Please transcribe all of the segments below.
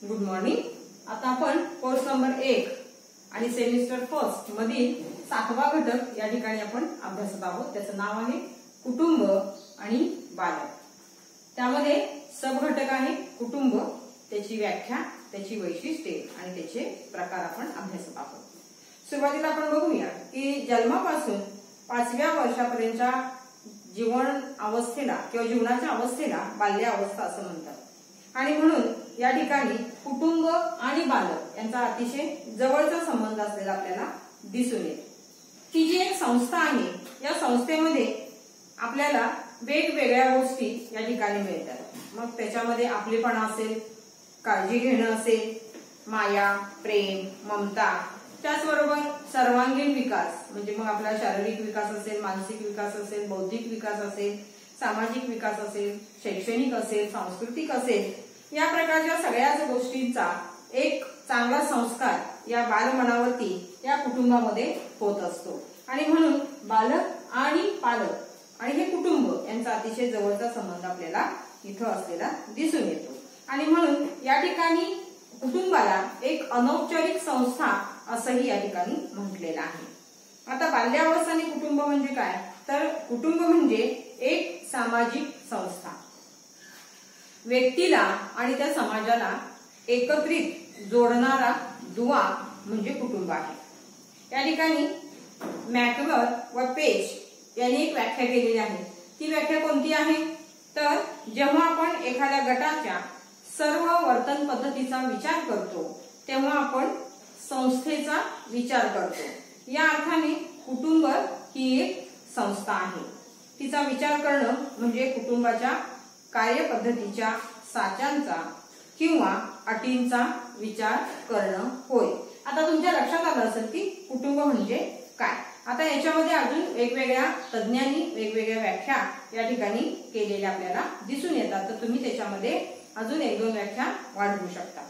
Good morning. आता आपण course number 1 आणि सेमिस्टर फर्स्ट मधील 7वा घटक या ठिकाणी आपण अभ्यासत आहोत। त्याचं नाव आहे कुटुंब आणि बालक। त्यामध्ये सब घटक आहे कुटुंब, त्याची व्याख्या, त्याची वैशिष्ट्ये आणि त्याचे प्रकार आपण अभ्यासत आहोत। सुरुवातीला आपण बघूया की जन्मापासून 5व्या वर्षापर्यंतच्या जीवन अवस्थेला किंवा जीवनाच्या अवस्थेला बाल्य अवस्था असं म्हणतात। आणि म्हणून या ठिकाणी कुटुंब आणि बालक यांचा अतिशय जवळचा संबंध असलेला आपल्याला दिसून येतो। ही जी एक संस्था आहे, या संस्थेमध्ये आपल्याला वेगवेगळ्या गोष्टी या ठिकाणी मिळतात। मग त्याच्यामध्ये आपलेपणा असेल, काळजी घेणं असेल, माया, प्रेम, ममता, त्याचबरोबर सर्वांगीण विकास म्हणजे मग आपला शारीरिक विकास असेल, मानसिक विकास असेल, बौद्धिक विकास असेल, सामाजिक विकास असेल, शैक्षणिक असेल, सांस्कृतिक असेल, या प्रकारच्या सगळ्याच गोष्टींचा एक चांगला संस्कार या बालमनावरती या कुटुंबामध्ये होत असतो। आणि म्हणून बालक आणि पालक आणि हे कुटुंब यांचा अतिशय जवळचा संबंध आपल्याला इथं असलेला दिसून येतो। आणि म्हणून या ठिकाणी कुटुंबाला एक अनौपचारिक संस्था असंही या ठिकाणी म्हटलेलं आहे। आता बाल्यावस्था आणि कुटुंब म्हणजे काय, तर कुटुंब म्हणजे एक सामाजिक संस्था, व्यक्तीला आणि त्या समाजाला एकत्रित जोडणारा दुवा म्हणजे कुटुंब आहे। या ठिकाणी मॅकवर व पेज यांनी एक व्याख्या केलेली आहे। ती व्याख्या कोणती आहे, तर जेव्हा आपण एखाद्या गटाच्या सर्व वर्तन पद्धतीचा विचार करतो तेव्हा आपण संस्थेचा विचार करतो। या अर्थाने कुटुंब ही एक संस्था आहे। तिचा विचार करणं म्हणजे कुटुंबाच्या कार्यपद्धतीच्या साचांचा किंवा अटींचा विचार करणं होय। आता तुमच्या लक्षात आलं असेल की कुटुंब म्हणजे काय। आता याच्यामध्ये अजून वेगवेगळ्या तज्ञांनी वेगवेगळ्या व्याख्या या ठिकाणी केलेल्या आपल्याला दिसून येतात, तर तुम्ही त्याच्यामध्ये अजून 1-2 व्याख्या वाढवू शकता।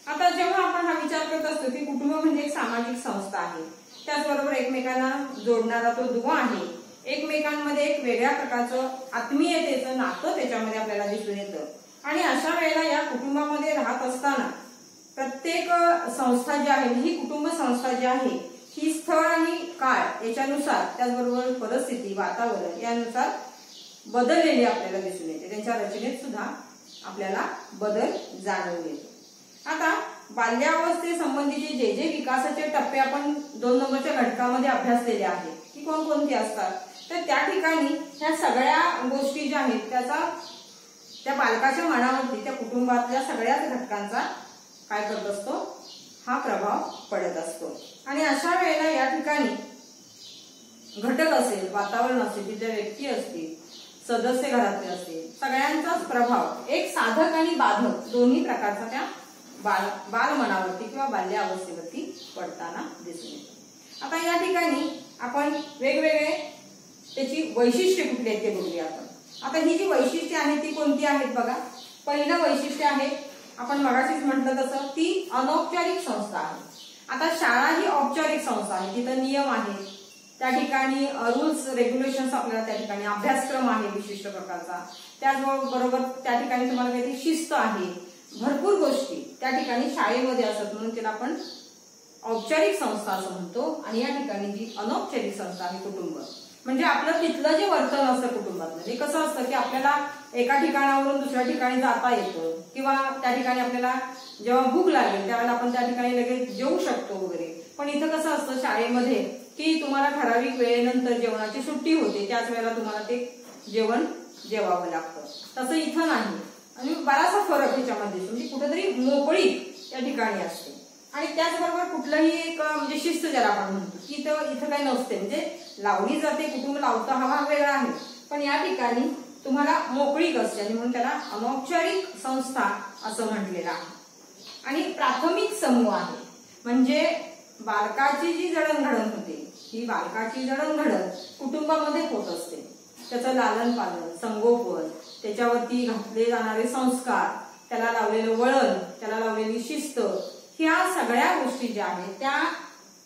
आता जेव्हा आपण हा विचार करत असतो की कुटुंब म्हणजे एक सामाजिक संस्था आहे, त्याचबरोबर एकमेकांना जोडणारा तो दुवा आहे, एकमेकांमध्ये एक वेगळ्या प्रकारचं आत्मीयतेचं नातं त्याच्यामध्ये आपल्याला दिसून येतं। आणि अशा वेळेला या कुटुंबामध्ये राहत असताना प्रत्येक संस्था जी आहे, ही कुटुंब संस्था जी आहे, ही स्थळ आणि काळ याच्यानुसार, त्याचबरोबर परिस्थिती, वातावरण यानुसार बदललेली आपल्याला दिसून येते। त्यांच्या रचनेत सुद्धा आपल्याला बदल जाणवून येतो। आता बाल्यावस्थे संबंधीचे जे जे विकासाचे टप्पे आपण 2 नंबरच्या घटकामध्ये अभ्यासलेले आहेत, की कोणकोणते असतात, तर त्या ठिकाणी ह्या सगळ्या गोष्टी ज्या आहेत त्याचा त्या बालकाच्या मनावरती, त्या कुटुंबातल्या सगळ्याच घटकांचा काय करत असतो, हा प्रभाव पडत असतो। आणि अशा वेळेला या ठिकाणी घटक असेल, वातावरण असेल, तिथल्या व्यक्ती असतील, सदस्य घरातले असतील, सगळ्यांचाच प्रभाव एक साधक आणि बाधक दोन्ही प्रकारचा त्या बालमनावरती किंवा बाल्य अवस्थेवरती पडताना दिसून येतो। आता या ठिकाणी आपण वेगवेगळे त्याची वैशिष्ट्ये कुठली आहेत ते बघूया आपण। आता ही जी वैशिष्ट्ये आहेत ती कोणती आहेत बघा। पहिलं वैशिष्ट्य आहे, आपण मगाशीच म्हटलं तसं, ती अनौपचारिक संस्था आहे। आता शाळा ही औपचारिक संस्था आहे, तिथं नियम आहेत, त्या ठिकाणी रूल्स रेग्युलेशन्स आपल्याला त्या ठिकाणी अभ्यासक्रम आहे विशिष्ट प्रकारचा, त्याचबरोबर त्या ठिकाणी तुम्हाला काहीतरी शिस्त आहे, भरपूर गोष्टी त्या ठिकाणी शाळेमध्ये असतात, म्हणून त्याला आपण औपचारिक संस्था असं म्हणतो। आणि या ठिकाणी जी अनौपचारिक संस्था आहे कुटुंब, म्हणजे आपलं तिथलं जे वर्तन असतं कुटुंबातलं, हे कसं असतं की आपल्याला एका ठिकाणावरून दुसऱ्या ठिकाणी जाता येतं, किंवा त्या ठिकाणी आपल्याला जेव्हा भूक लागेल त्यावेळेला आपण त्या ठिकाणी लगेच जेवू शकतो वगैरे। पण इथं कसं असतं शाळेमध्ये की तुम्हाला ठराविक वेळेनंतर जेवणाची सुट्टी होते, त्याच वेळेला तुम्हाला ते जेवण जेवावं लागतं, तसं इथं नाही। आणि बराचसा फरक त्याच्यामध्ये दिसतो, म्हणजे कुठेतरी मोकळी त्या ठिकाणी असते। आणि त्याचबरोबर कुठलंही एक म्हणजे शिस्त ज्याला आपण म्हणतो की इथं काही नसते, म्हणजे लावली जाते, कुटुंब लावतं हा वेगळा आहे, पण या ठिकाणी तुम्हाला मोकळीक असते आणि म्हणून त्याला अनौपचारिक संस्था असं म्हटलेलं आहे। आणि प्राथमिक समूह आहे, म्हणजे बालकाची जी जडणघडण होते, ही बालकाची जडणघडण कुटुंबामध्ये होत असते। त्याचं लालन पालन, संगोपन, त्याच्यावरती घातले जाणारे संस्कार, त्याला लावलेलं वळण, त्याला लावलेली शिस्त, ह्या सगळ्या गोष्टी ज्या आहेत त्या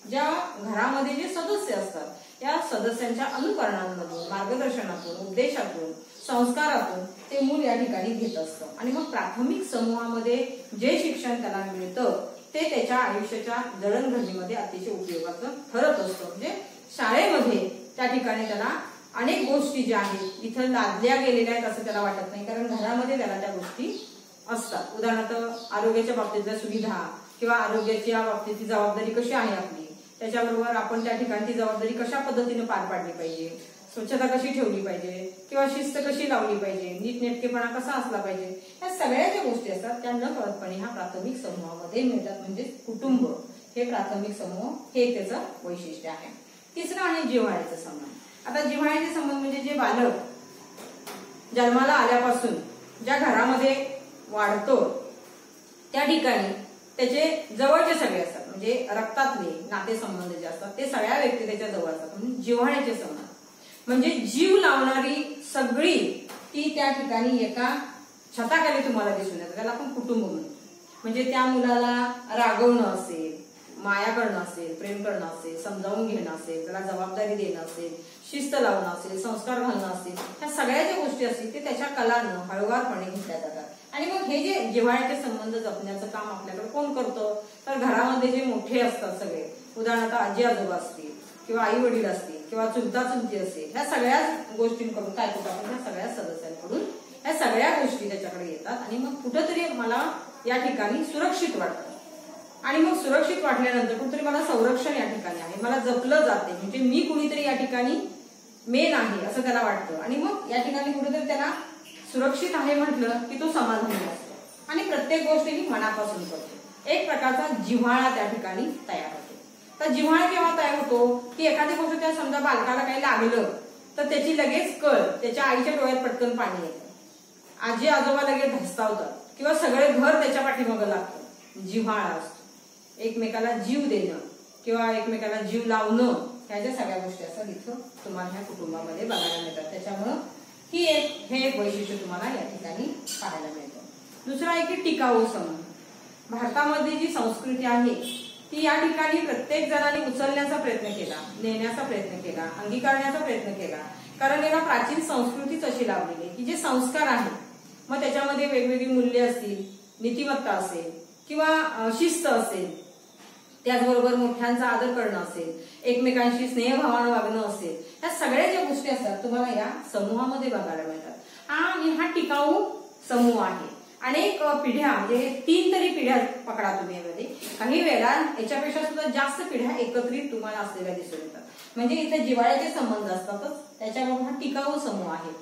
ज्या घरामध्ये जे सदस्य असतात या सदस्यांच्या अनुकरणांमधून, मार्गदर्शनातून, उपदेशातून, संस्कारातून ते मूल या ठिकाणी घेत असतं. आणि मग प्राथमिक समूहामध्ये जे शिक्षण त्याला मिळतं ते त्याच्या आयुष्याच्या जडणघडणीमध्ये अतिशय उपयोगाचं ठरत असतं. म्हणजे शाळेमध्ये त्या ठिकाणी त्याला अनेक गोष्टी ज्या आहेत इथं लादल्या गेलेल्या आहेत असं त्याला वाटत नाही, कारण घरामध्ये त्याला त्या गोष्टी असतात. उदाहरणार्थ आरोग्याच्या बाबतीतल्या सुविधा किंवा आरोग्याच्या बाबतीतली जबाबदारी कशी आहे आपली, त्याच्याबरोबर आपण त्या ठिकाणी ती जबाबदारी कशा पद्धतीने पार पाडली पाहिजे, स्वच्छता कशी ठेवली पाहिजे किंवा शिस्त कशी लावली पाहिजे, नीटनेटकेपणा कसा असला पाहिजे, या सगळ्या ज्या गोष्टी असतात त्या न कळतपणे ह्या प्राथमिक समूहामध्ये मिळतात. म्हणजे कुटुंब हे प्राथमिक समूह हे त्याचं वैशिष्ट्य आहे. तिसरं आहे जिव्हाळ्याचा संबंध. आता जिव्हाळ्याचे संबंध म्हणजे जे बालक जन्माला आल्यापासून ज्या घरामध्ये वाढतो त्या ठिकाणी त्याचे जवळचे सगळे असतात, म्हणजे रक्तातले नातेसंबंध जे असतात ते सगळ्या व्यक्ती त्याच्या जवळ असतात. म्हणजे जिव्हाळ्याचे संबंध म्हणजे जीव लावणारी सगळी ती त्या ठिकाणी एका छताखाली तुम्हाला दिसून येतात. त्याला आपण कुटुंब म्हणतो. म्हणजे त्या मुलाला रागवणं असेल, माया करणं असेल, प्रेम करणं असेल, समजावून घेणं असेल, त्याला जबाबदारी देणं असेल, शिस्त लावणं असेल, संस्कार घालणं असेल, ह्या सगळ्या ज्या गोष्टी असतील ते त्याच्या कलानं हळूवारपणे घेतल्या जातात. आणि मग हे जे जिव्हाळ्याचे संबंध जपण्याचं काम आपल्याकडे कोण करतं, तर घरामध्ये जे मोठे असतात सगळे, उदाहरणार्थ आजी आजोबा असतील किंवा आई वडील असतील किंवा चुलता चुलती असेल, ह्या सगळ्या गोष्टींकडून काय करतो आपण, ह्या सगळ्या सदस्यांकडून ह्या सगळ्या गोष्टी त्याच्याकडे येतात. आणि मग कुठंतरी मला या ठिकाणी सुरक्षित वाटतं. आणि मग सुरक्षित वाटल्यानंतर कुठेतरी मला संरक्षण या ठिकाणी आहे, मला जपलं जाते, म्हणजे मी कुणीतरी या ठिकाणी मेन आहे असं त्याला वाटतं. आणि मग या ठिकाणी कुठेतरी त्याला सुरक्षित आहे म्हटलं की तो समाधानी असतो आणि प्रत्येक गोष्ट ही मनापासून करतो. एक प्रकारचा जिव्हाळा त्या ठिकाणी तयार होतो. तर जिव्हाळा केव्हा तयार होतो की एखादी गोष्ट त्या समजा बालकाला काही लागलं तर त्याची लगेच कळ त्याच्या आईच्या डोळ्यात पटकन पाणी येतं, आजी आजोबा लगेच धस्तावतात किंवा सगळे घर त्याच्या पाठीमागं लागतं. जिव्हाळा असतो. एकमेकाला जीव देणं किंवा एकमेकाला जीव लावणं, ह्या ज्या सगळ्या गोष्टी असतात इथं तुम्हाला ह्या कुटुंबामध्ये बघायला मिळतात. त्याच्यामुळं हे एक वैशिष्ट्य तुम्हाला या ठिकाणी पाहायला मिळतं. दुसरा आहे की टिकाऊ संबंध. भारतामध्ये जी संस्कृती आहे ती या ठिकाणी प्रत्येक जणांनी उचलण्याचा प्रयत्न केला, नेण्याचा प्रयत्न केला, अंगीकारण्याचा प्रयत्न केला, कारण याला प्राचीन संस्कृतीच अशी लाभलेली की जे संस्कार आहेत मग त्याच्यामध्ये वेगवेगळी मूल्य असतील, नीतिमत्ता असेल किंवा शिस्त असेल, त्याचबरोबर मोठ्यांचा आदर करणं असेल, एकमेकांशी स्नेहभावानं वागणं असेल, या सगळ्या ज्या गोष्टी असतात तुम्हाला या समूहामध्ये बघायला मिळतात. आणि हा टिकाऊ समूह आहे. अनेक पिढ्या म्हणजे 3 तरी पिढ्या पकडा तुम्ही यामध्ये, काही वेळा याच्यापेक्षा सुद्धा जास्त पिढ्या एकत्रित तुम्हाला असलेल्या दिसून येतात. म्हणजे इथे जिव्हाळ्याचे संबंध असतातच, त्याच्याबरोबर हा टिकाऊ समूह आहे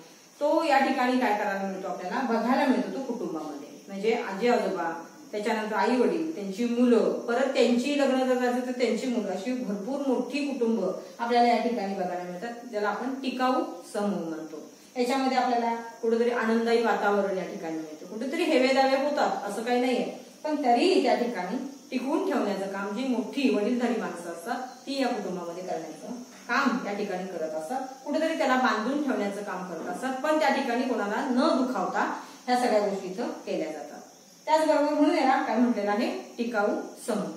तो या ठिकाणी काय करायला मिळतो, आपल्याला बघायला मिळतो तो कुटुंबामध्ये. म्हणजे आजी आजोबा, त्याच्यानंतर आई वडील, त्यांची मुलं, परत त्यांची लग्न जर झाली तर त्यांची मुलं, अशी भरपूर मोठी कुटुंब आपल्याला या ठिकाणी बघायला मिळतात, ज्याला आपण टिकाऊ समूह म्हणतो. याच्यामध्ये आपल्याला कुठेतरी आनंदायी वातावरण या ठिकाणी मिळतं. कुठेतरी हेवेदावे होतात असं काही नाहीये, पण तरीही त्या ठिकाणी टिकवून ठेवण्याचं काम जी मोठी वडीलधारी माणसं असतात ती या कुटुंबामध्ये करण्याचं काम त्या ठिकाणी करत असतात. कुठेतरी त्याला बांधून ठेवण्याचं काम करत असतात, पण त्या ठिकाणी कोणाला न दुखावता ह्या सगळ्या गोष्टी इथं केल्या जातात. त्याचबरोबर म्हणून याला काय म्हटलेलं आहे, टिकाऊ समूह.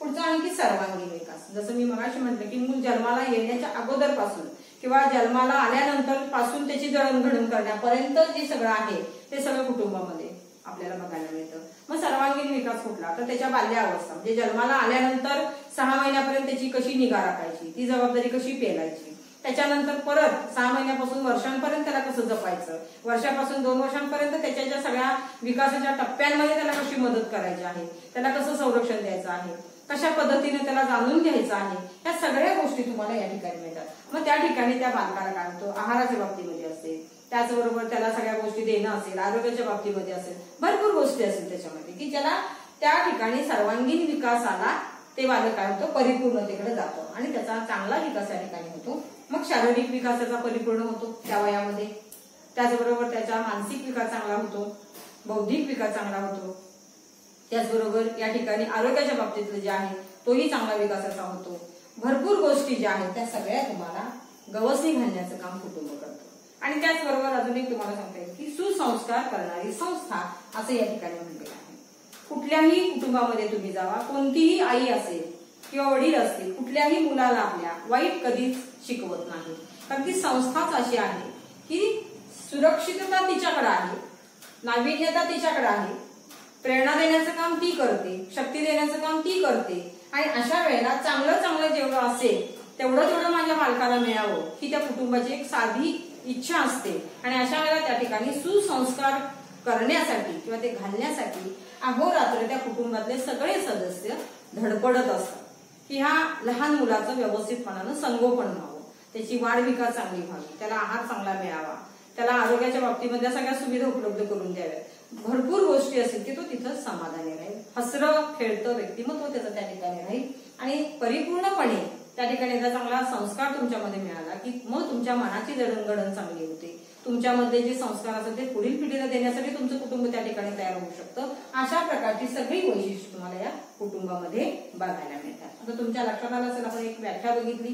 पुढचा आहे की सर्वांगीण विकास. जसं मी मगाशी म्हटलं की मूल जन्माला येण्याच्या अगोदरपासून किंवा जन्माला आल्यानंतर पासून त्याची जडणघडण करण्यापर्यंत जे सगळं आहे ते सगळं कुटुंबामध्ये आपल्याला बघायला मिळतं. मग सर्वांगीण विकास कुठला, तर त्याच्या बाल्यावस्था म्हणजे जन्माला आल्यानंतर 6 महिन्यापर्यंत त्याची कशी निगा राखायची, ती जबाबदारी कशी पेलायची, त्याच्यानंतर परत 6 महिन्यापासून वर्षांपर्यंत त्याला कसं जपायचं, वर्षापासून 2 वर्षांपर्यंत त्याच्या ज्या सगळ्या विकासाच्या टप्प्यांमध्ये त्याला कशी मदत करायची आहे, त्याला कसं संरक्षण द्यायचं आहे, कशा पद्धतीने त्याला जाणून घ्यायचं आहे, या सगळ्या गोष्टी तुम्हाला या ठिकाणी मिळतात. मग त्या ठिकाणी त्या बालकाला काय होतो, आहाराच्या बाबतीमध्ये असेल, त्याचबरोबर त्याला सगळ्या गोष्टी देणं असेल, आरोग्याच्या बाबतीमध्ये असेल, भरपूर गोष्टी असेल त्याच्यामध्ये की ज्याला त्या ठिकाणी सर्वांगीण विकासाला ते बालक काय होतं, परिपूर्णतेकडे जातो आणि त्याचा चांगला विकास या ठिकाणी होतो. मग शारीरिक विकास त्याचा परिपूर्ण होतो त्या वयामध्ये, त्याचबरोबर त्याचा मानसिक विकास चांगला होतो, बौद्धिक विकास चांगला होतो, त्याचबरोबर या ठिकाणी आरोग्याच्या बाबतीतलं जे आहे तोही चांगला विकासाचा होतो. भरपूर गोष्टी ज्या आहेत त्या सगळ्या तुम्हाला गवसणी घालण्याचं काम कुटुंब करतं. आणि त्याचबरोबर अजून एक तुम्हाला सांगता येईल की सुसंस्कार करणारी संस्था असं या ठिकाणी म्हटलेलं आहे. कुठल्याही कुटुंबामध्ये तुम्ही जावा, कोणतीही आई असेल किंवा वडील असतील, कुठल्याही मुलाला आपल्या वाईट कधीच शिकवत नाही. कारण ती संस्थाच अशी आहे की सुरक्षितता तिच्याकडे आहे, नाविन्यता तिच्याकडे आहे, प्रेरणा देण्याचं काम ती करते, शक्ती देण्याचं काम ती करते. आणि अशा वेळेला चांगलं चांगलं जेवढं असेल तेवढं माझ्या बालकाला मिळावं ही त्या कुटुंबाची एक साधी इच्छा असते. आणि अशा वेळेला त्या ठिकाणी सुसंस्कार करण्यासाठी किंवा ते घालण्यासाठी अहोरात्र त्या कुटुंबातले सगळे सदस्य धडपडत असतात की ह्या लहान मुलाचं व्यवस्थितपणानं संगोपन व्हावं, त्याची वाढ विकास चांगली व्हावी, त्याला आहार चांगला मिळावा, त्याला आरोग्याच्या बाबतीमध्ये सगळ्या सुविधा उपलब्ध करून द्याव्यात. भरपूर गोष्टी असतील की तो तिथं समाधानी राहील, हसरं खेळतं व्यक्तिमत्व त्याचं त्या ठिकाणी राहील. आणि परिपूर्णपणे त्या ठिकाणी एकदा चांगला संस्कार तुमच्यामध्ये मिळाला की मग तुमच्या मनाची जडणघडण चांगली होते. तुमच्यामध्ये जे संस्कार असतात ते पुढील पिढीला देण्यासाठी तुमचं कुटुंब त्या ठिकाणी तयार होऊ शकतं. अशा प्रकारची सगळी वैशिष्ट्ये तुम्हाला या कुटुंबामध्ये बघायला मिळतात. आता तुमच्या लक्षात आलं असेल, आपण एक व्याख्या बघितली,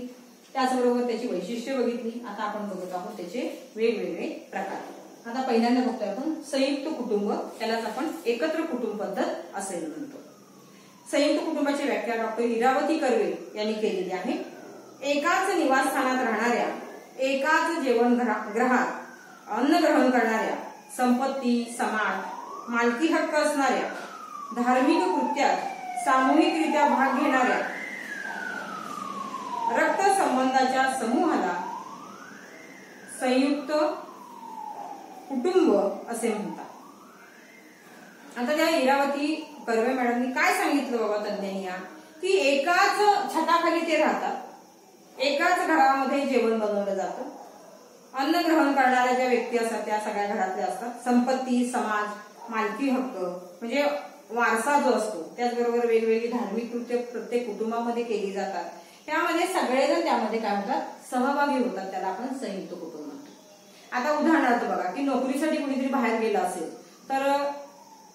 त्याचबरोबर त्याची वैशिष्ट्ये बघितली. आता आपण बघत आहोत त्याचे वेगवेगळे प्रकार. आता पहिल्यांदा बघतोय आपण संयुक्त कुटुंब, त्यालाच आपण एकत्र कुटुंब पद्धत असे म्हणतो. संयुक्त कुटुंबाची व्याख्या डॉक्टर इरावती कर्वे यांनी केलेली आहे. एकाच निवासस्थानात राहणाऱ्या, एकाच जेवणगृहात अन्न ग्रहण करणाऱ्या, संपत्ती, समाज, मालकी हक्क असणाऱ्या, धार्मिक कृत्यात सामूहिकरित्या भाग घेणाऱ्या रक्त संबंधाच्या समूहाला संयुक्त कुटुंब असे म्हणतात. आता त्या इरावती कर्वे मॅडमनी काय सांगितलं बाबा तज्ञांनी या, की एकाच छताखाली ते राहतात, एकाच घरामध्ये जेवण बनवलं जातं, अन्न ग्रहण करणाऱ्या ज्या व्यक्ती असतात त्या सगळ्या घरातल्या असतात, संपत्ती, समाज, मालकी हक्क म्हणजे वारसा जो असतो, त्याचबरोबर वेगवेगळी धार्मिक कृत्य प्रत्येक कुटुंबामध्ये केली जातात. त्यामध्ये सगळेजण त्यामध्ये काय होतात, सहभागी होतात. त्याला आपण संयुक्त कुटुंब म्हणतो. आता उदाहरणार्थ बघा की नोकरीसाठी कुणीतरी बाहेर गेलं असेल तर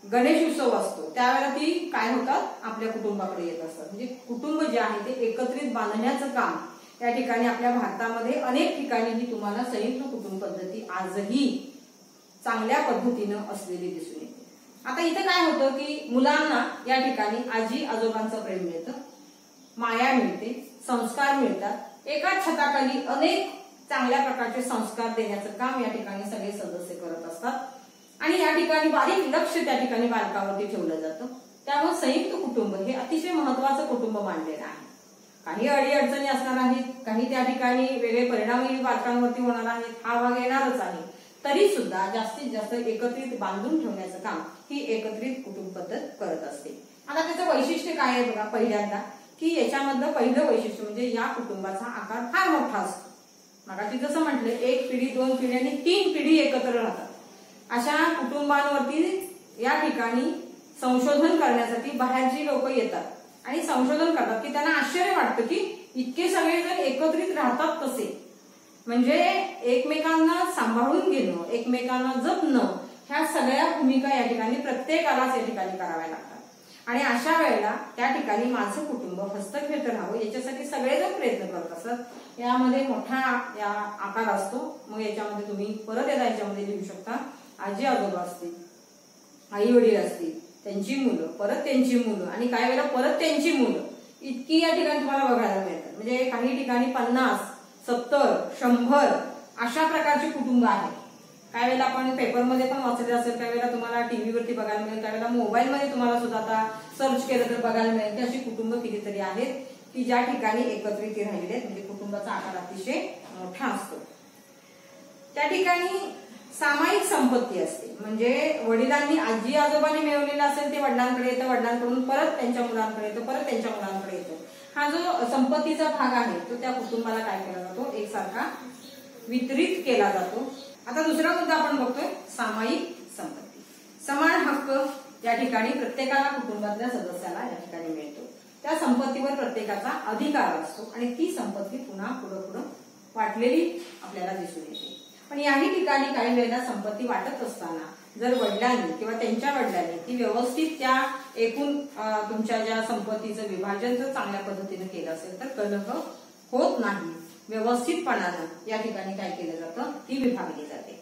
गणेश उत्सव असतो, त्यावेळेला ती काय होतात, आपल्या कुटुंबाकडे येत असतात. म्हणजे कुटुंब जे आहे ते एकत्रित बांधण्याचं काम त्या ठिकाणी आपल्या भारतामध्ये अनेक ठिकाणी ही तुम्हाला संयुक्त कुटुंब पद्धती आजही चांगल्या पद्धतीनं असलेली दिसून येते. आता इथं काय होतं की मुलांना या ठिकाणी आजी आजोबांचं प्रेम मिळतं, माया मिळते, संस्कार मिळतात. एकाच छताखाली अनेक चांगल्या प्रकारचे संस्कार देण्याचं काम या ठिकाणी सगळे सदस्य करत असतात. आणि या ठिकाणी बारीक लक्ष त्या ठिकाणी बालकावरती ठेवलं जातं. त्यामुळे संयुक्त कुटुंब हे अतिशय महत्वाचं कुटुंब मानलेलं आहे. काही अडीअडचणी असणार आहेत, काही त्या ठिकाणी वेगळे परिणामही बालकांवरती होणार आहेत, हा भाग येणारच आहे. तरी सुद्धा जास्तीत जास्त एकत्रित बांधून ठेवण्याचं काम ही एकत्रित कुटुंब पद्धत करत असते. आता त्याचं वैशिष्ट्य काय आहे बघा. पहिल्यांदा की याच्यामधलं पहिलं वैशिष्ट्य म्हणजे या कुटुंबाचा आकार फार मोठा असतो. मगाशी जसं म्हटलं, एक पिढी, 2 पिढी आणि 3 पिढी एकत्र राहतात. अशा कुटुंबांवरती या ठिकाणी संशोधन करण्यासाठी बाहेरची लोक येतात आणि संशोधन करतात की त्यांना आश्चर्य वाटतं की इतके सगळे जण एकत्रित राहतात कसे. म्हणजे एकमेकांना सांभाळून घेणं, एकमेकांना जपणं, ह्या सगळ्या भूमिका या ठिकाणी प्रत्येकालाच या ठिकाणी कराव्या लागतात. आणि अशा वेळेला त्या ठिकाणी माझं कुटुंब हस्तखेळत राहावं याच्यासाठी सगळेजण प्रयत्न करत असतात. यामध्ये मोठा या आकार असतो. मग याच्यामध्ये तुम्ही परत याच्यामध्ये लिहू शकता आजी आजोबा असतील, आई वडील असतील, त्यांची मुलं, परत त्यांची मुलं आणि काही वेळेला परत त्यांची मुलं, इतकी या ठिकाणी तुम्हाला बघायला मिळतात. म्हणजे काही ठिकाणी 50, 70, 100 अशा प्रकारची कुटुंब आहेत. काही वेळेला आपण पेपरमध्ये पण वाचले असेल, काही वेळेला तुम्हाला टीव्हीवरती बघायला मिळेल, काही वेळेला मोबाईलमध्ये तुम्हाला सुद्धा आता सर्च केलं तर बघायला मिळेल की अशी कुटुंब कितीतरी आहेत की ज्या ठिकाणी एकत्रित राहिलेले आहेत. म्हणजे कुटुंबाचा आकार अतिशय मोठा असतो. त्या ठिकाणी सामायिक संपत्ती असते. म्हणजे वडिलांनी आजी आजोबांनी मिळवलेलं असेल ते वडिलांकडे येतं, वडिलांकडून परत त्यांच्या मुलांकडे येतं, परत त्यांच्या मुलांकडे येतो. हा जो संपत्तीचा भाग आहे तो त्या कुटुंबाला काय केला जातो, एकसारखा वितरित केला जातो. आता दुसरा मुद्दा आपण बघतोय सामायिक संपत्ती. समान हक्क या ठिकाणी प्रत्येकाला कुटुंबातल्या सदस्याला या ठिकाणी मिळतो. त्या संपत्तीवर प्रत्येकाचा अधिकार असतो आणि ती संपत्ती पुन्हा पुढं वाटलेली आपल्याला दिसून येते. पण याही ठिकाणी काही वेळेला संपत्ती वाटत असताना जर वडिलांनी किंवा त्यांच्या वडिलांनी ती व्यवस्थित त्या एकूण तुमच्या ज्या संपत्तीचं विभाजन जर चांगल्या पद्धतीने केलं असेल तर कलह होत नाही. व्यवस्थितपणानं या ठिकाणी काय केलं जातं, ती विभागली जाते.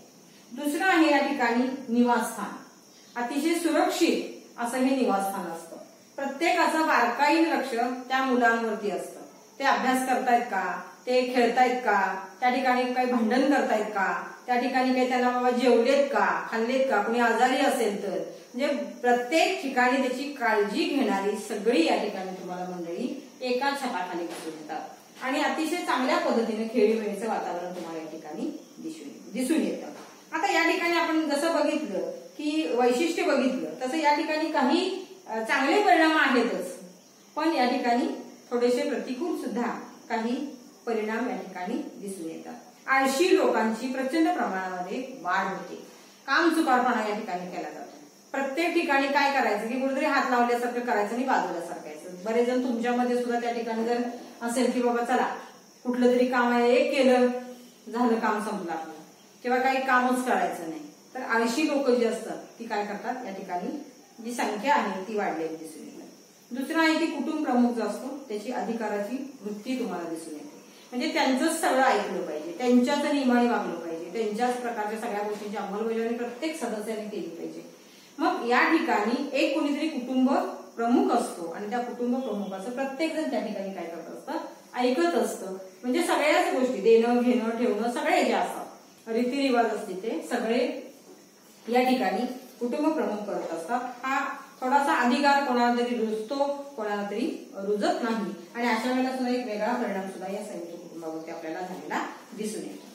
दुसरं आहे या ठिकाणी निवासस्थान. अतिशय सुरक्षित असं हे निवासस्थान असतं. प्रत्येकाचं बारकाईने लक्ष त्या मुलांवरती असतं. ते अभ्यास करतायत का, ते खेळतायत का, त्या ठिकाणी काही भांडण करतायत का, त्या ठिकाणी काही त्यांना बाबा जेवलेत का, खाल्लेत का, कोणी आजारी असेल तर, म्हणजे प्रत्येक ठिकाणी त्याची काळजी घेणारी सगळी या ठिकाणी तुम्हाला मंडळी एकाच छताखाली दिसून येतात आणि अतिशय चांगल्या पद्धतीने खेळीमेळीचं वातावरण तुम्हाला या ठिकाणी दिसून येतं। आता या ठिकाणी आपण जसं बघितलं की वैशिष्ट्य बघितलं तसं या ठिकाणी काही चांगले परिणाम आहेतच, पण या ठिकाणी थोडेसे प्रतिकूल सुद्धा काही परिणाम या ठिकाणी दिसून येतात। आळशी लोकांची प्रचंड प्रमाणामध्ये वाढ होते, काम चुकारपणा या ठिकाणी केला जातो। प्रत्येक ठिकाणी काय करायचं की कुठेतरी हात लावल्यासारखं करायचं आणि बाजूला सरकायचं। बरेच जण तुमच्यामध्ये सुद्धा त्या ठिकाणी जर असेल की बाबा चला कुठलं तरी काम आहे, एक केलं झालं, काम संपलं आपलं, किंवा काही कामच करायचं नाही, तर आळशी लोक जी असतात ती काय करतात या ठिकाणी जी संख्या आहे ती वाढलेली दिसून येते। दुसरं आहे की कुटुंब प्रमुख जो असतो त्याची अधिकाराची वृत्ती तुम्हाला दिसून येते, म्हणजे त्यांचंच सगळं ऐकलं पाहिजे, त्यांच्याच नियमाने वागलं पाहिजे, त्यांच्याच प्रकारच्या सगळ्या गोष्टींची अंमलबजावणी प्रत्येक सदस्याने केली पाहिजे। मग या ठिकाणी एक कोणीतरी कुटुंब प्रमुख असतो आणि त्या कुटुंब प्रमुखाचं प्रत्येक जण त्या ठिकाणी काय करत असतं, ऐकत असतं, म्हणजे सगळ्याच गोष्टी देणं घेणं ठेवणं सगळे जे असतात रीतिरिवाज असतील ते सगळे या ठिकाणी कुटुंब प्रमुख करत असतात। हा थोडासा अधिकार कोणाला तरी रुजतो, कोणाला तरी रुजत नाही आणि अशा वेळेला सुद्धा एक वेगळा परिणाम सुद्धा या संयुक्त कुटुंबावरती आपल्याला झालेला दिसून येतो।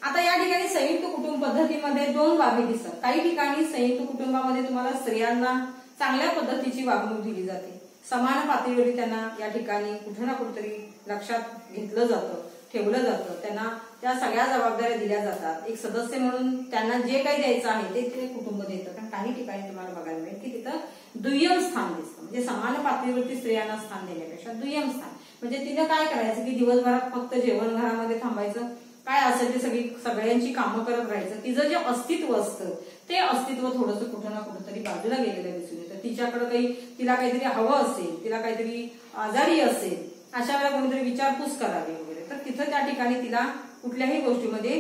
आता या ठिकाणी संयुक्त कुटुंब पद्धतीमध्ये दोन बाबी दिसतात। काही ठिकाणी संयुक्त कुटुंबामध्ये तुम्हाला स्त्रियांना चांगल्या पद्धतीची वागणूक दिली जाते, समान पातळीवर त्यांना या ठिकाणी कुठे ना कुठेतरी लक्षात घेतलं जातं, ठेवलं जातं, त्यांना त्या सगळ्या जबाबदाऱ्या दिल्या जातात। एक सदस्य म्हणून त्यांना जे काही द्यायचं आहे ते कुटुंब देतं। कारण काही ठिकाणी तुम्हाला बघायला मिळेल की तिथं दुय्यम स्थान दिसतं, म्हणजे समान पातळीवरती स्त्रियांना स्थान देण्यापेक्षा दुय्यम स्थान, म्हणजे तिनं काय करायचं की दिवसभरात फक्त जेवण घरामध्ये थांबायचं, काय असेल ते सगळ्यांची कामं करत राहायचं, तिचं जे अस्तित्व असतं ते अस्तित्व थोडंसं कुठं ना कुठंतरी बाजूला गेलेलं दिसून येतं। तिच्याकडे तिला काहीतरी हवं असेल, तिला काहीतरी आजारी असेल, अशा वेळेला कोणीतरी विचारपूस करावी वगैरे, तर तिथं त्या ठिकाणी तिला कुठल्याही गोष्टीमध्ये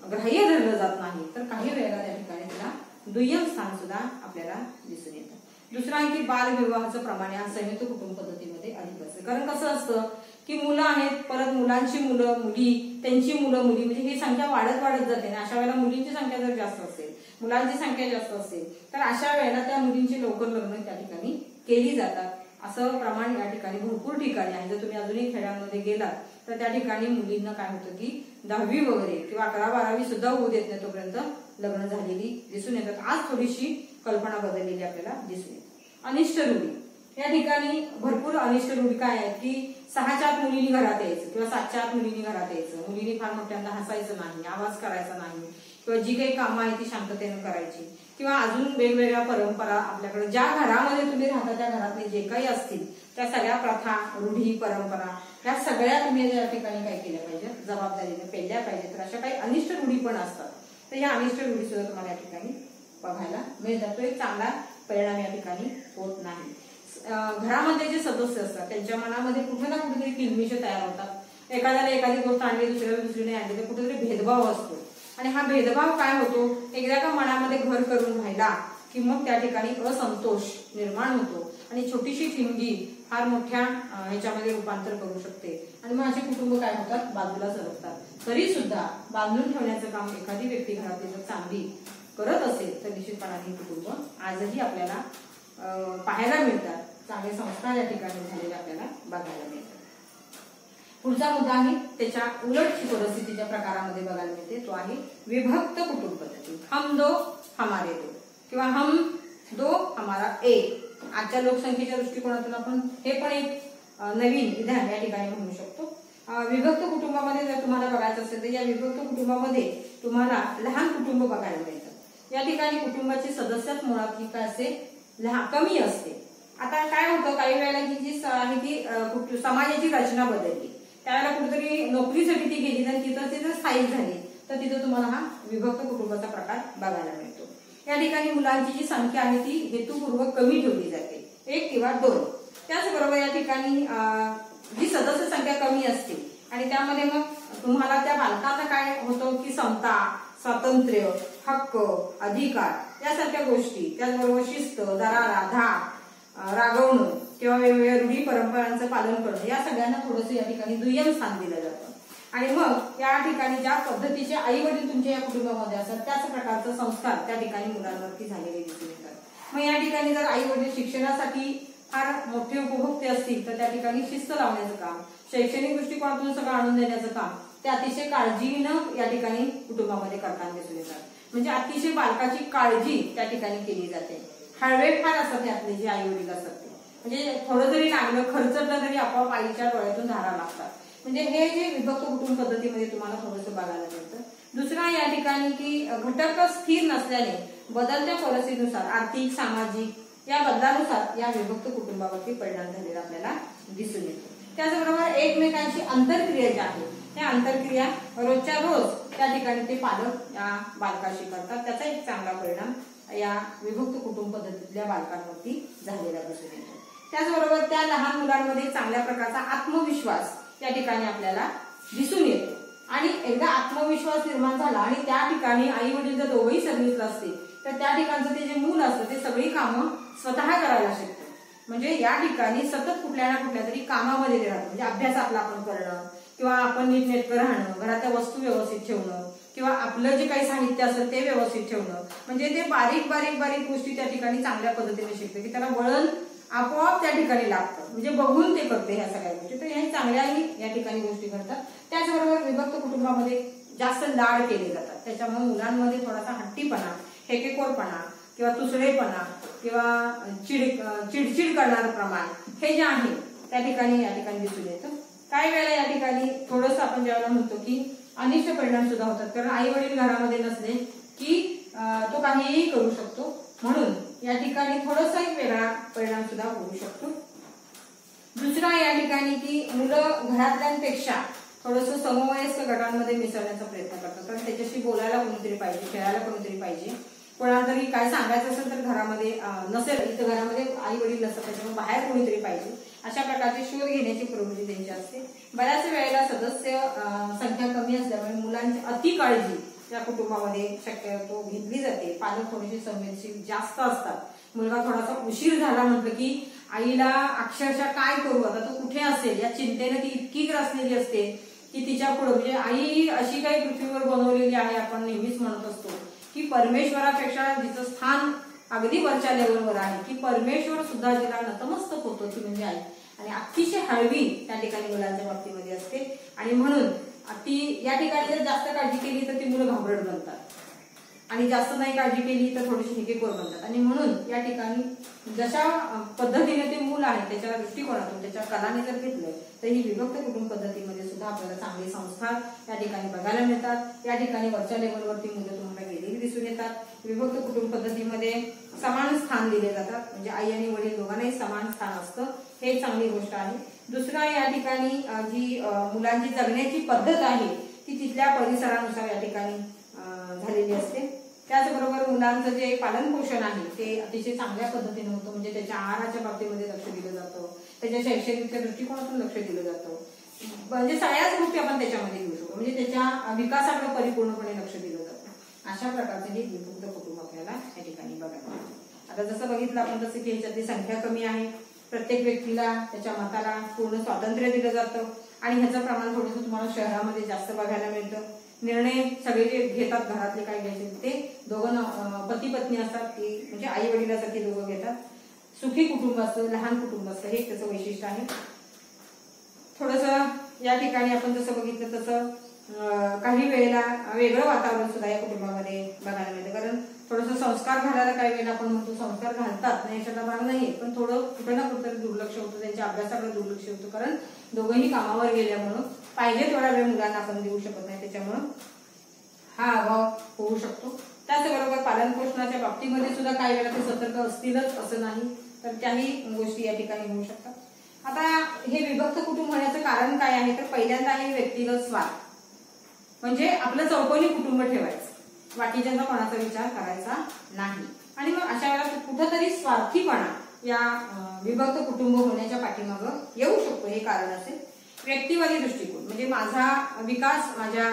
ग्राह्य धरलं जात नाही, तर काही वेळेला त्या ठिकाणी तिला दुय्यम स्थान सुद्धा आपल्याला दिसून येतं। दुसरं आहे की बालविवाहाचं प्रमाण या संयुक्त कुटुंब पद्धतीमध्ये अधिक असतं, कारण कसं असतं की मुलं आहेत, परत मुलांची मुलं मुली, त्यांची मुलं मुली, म्हणजे ही संख्या वाढत जाते आणि अशा वेळेला मुलींची संख्या जर जास्त असेल, मुलांची संख्या जास्त असेल, तर अशा वेळेला त्या मुलींची लवकर लग्न त्या ठिकाणी केली जातात। असं प्रमाण या ठिकाणी भरपूर ठिकाणी आहे। जर तुम्ही अजूनही खेड्यांमध्ये गेलात तर त्या ठिकाणी मुलींना काय होतं की 10वी वगैरे किंवा 11-12वी सुद्धा होऊ देत नाही तोपर्यंत लग्न झालेली दिसून येतात। आज थोडीशी कल्पना बदललेली आपल्याला दिसून येते। अनिष्ट रूढी, या ठिकाणी भरपूर अनिष्ट रूढी काय आहेत की 6च्या आत मुलींनी घरात यायचं किंवा 7च्या आत मुलींनी घरात यायचं, मुलींनी फार मोठ्यांदा हसायचं नाही, आवाज करायचा नाही, किंवा जी काही कामं आहे ती शांततेने करायची, किंवा अजून वेगवेगळ्या परंपरा आपल्याकडे ज्या घरामध्ये तुम्ही राहता त्या घरातले जे काही असतील त्या सगळ्या प्रथा, रूढी, परंपरा या सगळ्या तुम्ही या ठिकाणी काय केल्या पाहिजेत, जबाबदारीने पेलल्या पाहिजेत। तर अशा काही अनिष्ट रूढी पण असतात, तर या अनिष्ट रूढी सुद्धा तुम्हाला या ठिकाणी बघायला मिळतात। तो एक चांगला परिणाम या ठिकाणी होत नाही। घरामध्ये जे सदस्य असतात त्यांच्या मनामध्ये कुठे ना कुठेतरी किलबिश तयार होतात, एखाद्याने एखादी गोष्ट आणली दुसरीने आणली तर कुठेतरी भेदभाव असतो आणि हा भेदभाव काय होतो, एकदा का मनामध्ये घर करून राहिला की मग त्या ठिकाणी असंतोष निर्माण होतो आणि छोटीशी ठिणगी फार मोठ्या ह्याच्यामध्ये रूपांतर करू शकते आणि मग असे कुटुंब काय होतात, बाजूला सरकतात। तरी सुद्धा बांधून ठेवण्याचं काम एखादी व्यक्ती घरातली जर चांगली करत असेल तर निश्चितपणाने कुटुंब आजही आपल्याला पाहायला मिळतात, चांगले संस्कार या ठिकाणी झालेले आपल्याला बघायला मिळतात। पुढचा मुद्दा आहे त्याच्या उलटची परिस्थितीच्या प्रकारामध्ये बघायला मिळते, तो आहे विभक्त कुटुंब पद्धती। हम दो हमारे दो किंवा हम दो हमारा एक। आजच्या लोकसंख्येच्या दृष्टिकोनातून आपण हे पण एक नवीन विधान या ठिकाणी म्हणू शकतो। विभक्त कुटुंबामध्ये जर तुम्हाला बघायचं असेल तर या विभक्त कुटुंबामध्ये तुम्हाला लहान कुटुंब बघायला मिळतात। या ठिकाणी कुटुंबाची सदस्यच मुळात काय असते, कमी असते। आता काय होतं, काही वेळेला ही जी आहे ती समाजाची रचना बदलली, त्यावेळेला कुठेतरी नोकरीसाठी ती गेली आणि तिथं स्थायिक झाली, तर तिथं तुम्हाला हा विभक्त कुटुंबाचा प्रकार बघायला मिळतो। या ठिकाणी मुलांची जी संख्या आहे ती हेतुपूर्वक कमी ठेवली जाते, 1 किंवा 2। त्याचबरोबर या ठिकाणी जी सदस्य संख्या कमी असते आणि त्यामध्ये मग तुम्हाला त्या बालकांना काय होतं की समता, स्वातंत्र्य, हक्क, अधिकार यासारख्या गोष्टी, त्याचबरोबर शिस्त, दरारा, धाक, रागवणं किंवा वेगवेगळ्या रूढी परंपरांचं पालन करणं या सगळ्यांना थोडंसं या ठिकाणी दुय्यम स्थान दिलं जातं। आणि मग या ठिकाणी ज्या पद्धतीचे आई वडील तुमच्या या कुटुंबामध्ये असतात त्याच प्रकारचे संस्कार त्या ठिकाणी मुलांवरती झालेले दिसून येतात। मग या ठिकाणी जर आई वडील शिक्षणासाठी फार मोठे उपभोक्ते असतील तर त्या ठिकाणी शिस्त लावण्याचं काम, शैक्षणिक दृष्टिकोनातून सगळं आणून देण्याचं काम ते अतिशय काळजीनं या ठिकाणी कुटुंबामध्ये करताना दिसून येतात। म्हणजे अतिशय बालकाची काळजी त्या ठिकाणी केली जाते। हळवे फार असतात आपले जे आई वडील असतात ते, म्हणजे थोडं जरी लागलं खर्चटलं तरी आपोआप आईच्या डोळ्यातून धारा लागतात। म्हणजे हे जे विभक्त कुटुंब पद्धतीमध्ये तुम्हाला थोडंसं बघायला मिळतं। दुसरा या ठिकाणी की घटक स्थिर नसल्याने बदलत्या परिस्थितीनुसार आर्थिक सामाजिक या बदलानुसार या विभक्त कुटुंबावरती परिणाम झालेला आपल्याला दिसून येतो। त्याचबरोबर एकमेकांची आंतरक्रिया जी आहे त्या आंतरक्रिया रोजच्या रोज त्या ठिकाणी ते पालक या बालकाशी करतात, त्याचा एक चांगला परिणाम या विभक्त कुटुंब पद्धतीतल्या बालकांवरती झालेला दिसून येतो। त्याचबरोबर त्या लहान मुलांमध्ये चांगल्या प्रकारचा आत्मविश्वास त्या ठिकाणी आपल्याला दिसून येतो आणि एकदा आत्मविश्वास निर्माण झाला आणि त्या ठिकाणी आई वडील जर दोघेही सर्व्हिसला असतील तर त्या ठिकाणचं ते जे मूल असतं ते सगळी कामं स्वतः करायला शिकतं। म्हणजे या ठिकाणी सतत कुठल्या ना कुठल्या तरी कामामध्ये ते राहतं। म्हणजे अभ्यास आपला आपण करणं किंवा आपण नीटनेटकं राहणं, घरातल्या वस्तू व्यवस्थित ठेवणं किंवा आपलं जे काही साहित्य असेल ते व्यवस्थित ठेवणं, म्हणजे ते बारीक बारीक बारीक गोष्टी त्या ठिकाणी चांगल्या पद्धतीने शिकतं की त्याला वळण आपोआप त्या ठिकाणी लागतं, म्हणजे बघून ते करते ह्या सगळ्या गोष्टी। तर ह्या चांगल्याही या ठिकाणी गोष्टी घडतात। त्याचबरोबर विभक्त कुटुंबामध्ये जास्त लाड केले जातात, त्याच्यामुळे मुलांमध्ये थोडासा हट्टीपणा, हेकेखोरपणा किंवा तुसडेपणा किंवा चिडचिड करणारं प्रमाण हे जे आहे त्या ठिकाणी दिसून येतं। काही वेळेला या ठिकाणी थोडंसं आपण ज्यावेळेला म्हणतो की अनिष्ट परिणाम सुद्धा होतात, कारण आई वडील घरामध्ये नसले की तो काहीही करू शकतो, म्हणून या ठिकाणी थोडासा एक वेगळा परिणाम सुद्धा होऊ शकतो। दुसरा या ठिकाणी की मुलं घरातल्यांपेक्षा थोडंसं समवयस्क गटांमध्ये मिसळण्याचा प्रयत्न करतात, कारण त्याच्याशी बोलायला कोणीतरी पाहिजे, खेळायला कोणीतरी पाहिजे। कोणाला तरी काय सांगायचं असेल तर घरामध्ये नसेल, इथं घरामध्ये आई वडील नसतात त्याच्यामुळे बाहेर कोणीतरी पाहिजे, अशा प्रकारचे शोध घेण्याची प्रवृत्ती त्यांची असते। बऱ्याच वेळेला सदस्य संख्या कमी असल्यामुळे मुलांची अति काळजी या कुटुंबामध्ये शक्यतो घेतली जाते। पालक थोडेसे संवेदनशील जास्त असतात। मुलगा थोडासा उशीर झाला म्हटलं की आईला अक्षरशः काय करू आता, तो कुठे असेल या चिंतेने ती इतकी ग्रासलेली असते की तिच्या पुढे, म्हणजे आई अशी काही पृथ्वीवर बनवलेली आहे, आपण नेहमीच म्हणत असतो की परमेश्वरापेक्षा जिचं स्थान अगदी वरच्या लेवलवर आहे, की परमेश्वर सुद्धा जिला नतमस्तक होतो ती म्हणजे आई, आणि अतिशय हळवी त्या ठिकाणी मुलांच्या बाबतीमध्ये असते। आणि म्हणून ती या ठिकाणी जर जास्त काळजी केली तर ती मुलं घाबरट बनतात आणि जास्त नाही काळजी केली तर थोडीशी हेकेखोर बनतात। आणि म्हणून या ठिकाणी जशा पद्धतीने ते मूल आहे त्याच्या दृष्टिकोनातून त्याच्या कलाने जर घेतलं तर ही विभक्त कुटुंब पद्धतीमध्ये सुद्धा आपल्याला चांगले संस्कार त्या ठिकाणी बघायला मिळतात। या ठिकाणी वरच्या लेवलवरती मुलं तुम्हाला गेलेली दिसून येतात। विभक्त कुटुंब पद्धतीमध्ये समान स्थान दिले जातात, म्हणजे आई आणि वडील दोघांनाही समान स्थान असतं, हे चांगली गोष्ट आहे। दुसरा या ठिकाणी जी मुलांची जगण्याची पद्धत आहे ती तिथल्या परिसरानुसार या ठिकाणी झालेली असते। त्याचबरोबर मुलांचं जे पालन पोषण आहे ते अतिशय चांगल्या पद्धतीने होतं, म्हणजे त्याच्या आहाराच्या बाबतीमध्ये लक्ष दिलं जातं, त्याच्या शैक्षणिक दृष्टिकोनातून लक्ष दिलं जातं, म्हणजे सगळ्याच गोष्टी आपण त्याच्यामध्ये घेऊ शकतो, म्हणजे त्याच्या विकासाकडे परिपूर्णपणे लक्ष दिलं जातं। अशा प्रकारचे हे विभक्त कुटुंब आपल्याला या ठिकाणी बघायला मिळतं। आता जसं बघितलं आपण तसं की ह्याच्यातली संख्या कमी आहे, प्रत्येक व्यक्तीला त्याच्या मताला पूर्ण स्वातंत्र्य दिलं जातं आणि ह्याचं प्रमाण थोडंसं तुम्हाला शहरामध्ये जास्त बघायला मिळतं। निर्णय सगळे जे घेतात घरातले काय घ्यायचे ते दोघं पती पत्नी असतात, की म्हणजे आई वडिलासारखे दोघं घेतात। सुखी कुटुंब असतं, लहान कुटुंब असतं, हे त्याचं वैशिष्ट्य आहे। थोडंसं या ठिकाणी आपण जसं बघितलं तसं काही वेळेला वेगळं वातावरण सुद्धा या कुटुंबामध्ये बघायला मिळतं, कारण थोडंसं संस्कार घालायला काही वेळेला आपण म्हणतो संस्कार घालतात नाही याच्याला भाग नाही, पण थोडं कुठे ना कुठेतरी दुर्लक्ष होतं, त्यांच्या अभ्यासाकडे दुर्लक्ष होतं, कारण दोघंही कामावर गेल्यामुळं पाहिजे थोडा वेळ मुलांना आपण देऊ शकत नाही, त्याच्यामुळं हा अभाव होऊ शकतो। त्याचबरोबर पालन पोषणाच्या बाबतीमध्ये सुद्धा काही वेळेला ते सतर्क असतीलच असं नाही, तर त्याही गोष्टी या ठिकाणी होऊ शकतात। आता हे विभक्त कुटुंब होण्याचं कारण काय आहे, तर पहिल्यांदा आहे व्यक्तिगत स्वार्थ, म्हणजे आपलं चौकोनी कुटुंब ठेवायचं, बाकीच्यांचा कोणाचा विचार करायचा नाही। आणि मग अशा वेळेला कुठंतरी स्वार्थीपणा या विभक्त कुटुंब होण्याच्या पाठीमागं येऊ शकतो, हे कारण असेल। व्यक्तिवादी दृष्टिकोन, म्हणजे माझा विकास, माझ्या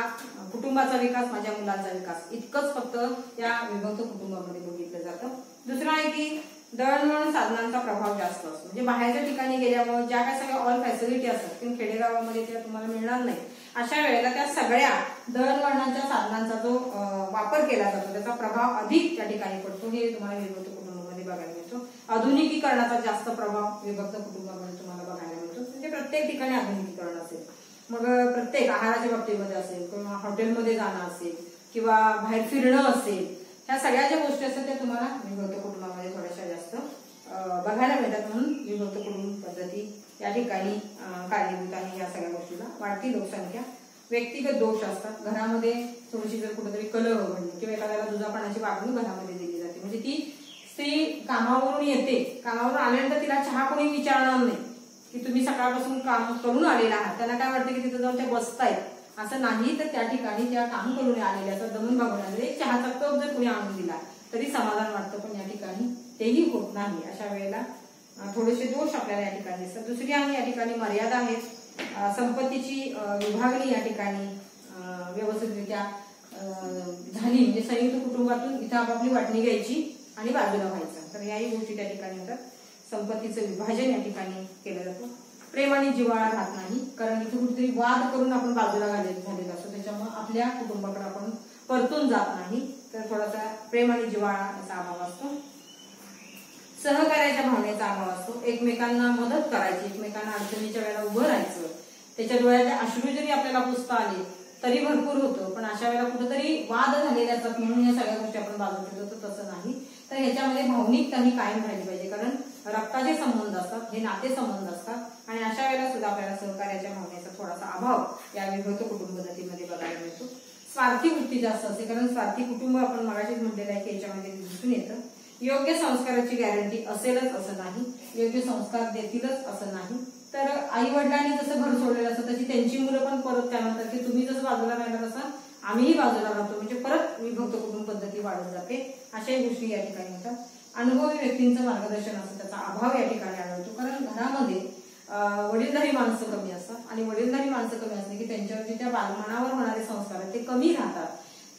कुटुंबाचा विकास, माझ्या मुलांचा विकास इतकंच फक्त या विभक्त कुटुंबामध्ये बघितलं जातं। दुसरं आहे की दळणवळण साधनांचा प्रभाव जास्त असतो. म्हणजे बाहेरच्या ठिकाणी गेल्यामुळे ज्या काही सगळ्या ऑल फॅसिलिटी असतात पण खेडेगावामध्ये त्या तुम्हाला मिळणार नाही. अशा वेळेला त्या सगळ्या दळणवळणाच्या साधनांचा जो वापर केला जातो त्याचा प्रभाव अधिक त्या ठिकाणी पडतो. हे तुम्हाला विभक्त कुटुंबामध्ये बघायला मिळतो. आधुनिकीकरणाचा जास्त प्रभाव विभक्त कुटुंबामध्ये तुम्हाला बघायला मिळतो. म्हणजे प्रत्येक ठिकाणी आधुनिकीकरण असेल, मग प्रत्येक आहाराच्या बाबतीमध्ये असेल किंवा हॉटेलमध्ये जाणं असेल किंवा बाहेर फिरणं असेल, ह्या सगळ्या ज्या गोष्टी असतात त्या तुम्हाला विभक्त कुटुंबामध्ये थोड्याशा जास्त बघायला मिळतात. म्हणून विभक्त कुटुंब पद्धती या ठिकाणी कारणीभूत आहे. या सगळ्या गोष्टीला वाढती लोकसंख्या, व्यक्तिगत दोष असतात, घरामध्ये थोडीशी जर कुठेतरी कलह घडली किंवा एखाद्याला दुजापणाची वागणूक घरामध्ये दिली जाते. म्हणजे ती स्त्री कामावरून येते, कामावरून आल्यानंतर तिला चहा कोणी विचारणार नाही की तुम्ही सकाळपासून काम करून आलेला आहात. त्यांना काय वाटतं की तिथं जाऊन त्या बसतायत, असं नाही. तर त्या ठिकाणी त्या काम करून आलेल्या असतात, दमून भागून आलेले, एक चहाचा कप जर कुणी आणून दिला तरी समाधान वाटतं. पण या ठिकाणी तेही होत नाही. अशा वेळेला थोडेसे दोष आपल्याला या ठिकाणी दिसतात. दुसरी आणि या ठिकाणी मर्यादा आहेत. संपत्तीची विभागणी या ठिकाणी व्यवस्थितरित्या झाली, म्हणजे संयुक्त कुटुंबातून इथं आपापली वाटणी घ्यायची आणि बाजूला व्हायचं. तर याही गोष्टी त्या ठिकाणी होतात. संपत्तीचं विभाजन या ठिकाणी केलं जातं. प्रेम आणि जिव्हाळा राहत नाही, कारण इथे कुठेतरी वाद करून आपण बाजूला झालेला असतो. त्याच्यामुळे आपल्या कुटुंबाकडे आपण परतून जात नाही. तर थोडासा प्रेम आणि जिव्हाळा याचा अभाव असतो. सहकार्याच्या भावनेचा अभाव असतो. एकमेकांना मदत करायची, एकमेकांना अडचणीच्या वेळेला उभं राहायचं. त्याच्या डोळ्यातले अश्रू जरी आपल्याला पुसता आले तरी भरपूर होतं. पण अशा वेळेला कुठेतरी वाद झालेले असतात म्हणून या सगळ्या गोष्टी आपण बाजूला ठेवतो. तर तसं नाही. तर ह्याच्यामध्ये भावनिकता ही कायम राहिली पाहिजे, कारण रक्ताचे संबंध असतात, हे नाते संबंध असतात. आणि अशा वेळेला सुद्धा आपल्याला सहकार्याच्या भावनेचा थोडासा अभाव या विभक्त कुटुंब पद्धतीमध्ये बघायला मिळतो. स्वार्थी वृत्ती जास्त असते, कारण स्वार्थी कुटुंब आपण मगाशीच म्हटलेलं आहे की याच्यामध्ये दिसून येतं. योग्य संस्काराची गॅरंटी असेलच असं नाही, योग्य संस्कार देतीलच असं नाही. तर आई वडिलांनी जसं घर सोडलेलं असतं तशी त्यांची मुलं पण परत काय म्हणतात की तुम्ही जसं बाजूला राहिला तसं आम्हीही बाजूला राहतो. म्हणजे परत विभक्त कुटुंब पद्धती वाढत जाते. अशाही गोष्टी या ठिकाणी होतात. अनुभवी व्यक्तींचं मार्गदर्शन असतं, त्याचा अभाव या ठिकाणी आढळतो. कारण घरामध्ये वडीलधारी माणसं कमी असतात आणि वडीलधारी माणसं कमी असले की त्यांच्यावरती त्या बालमनावर होणारे संस्कार ते कमी राहतात,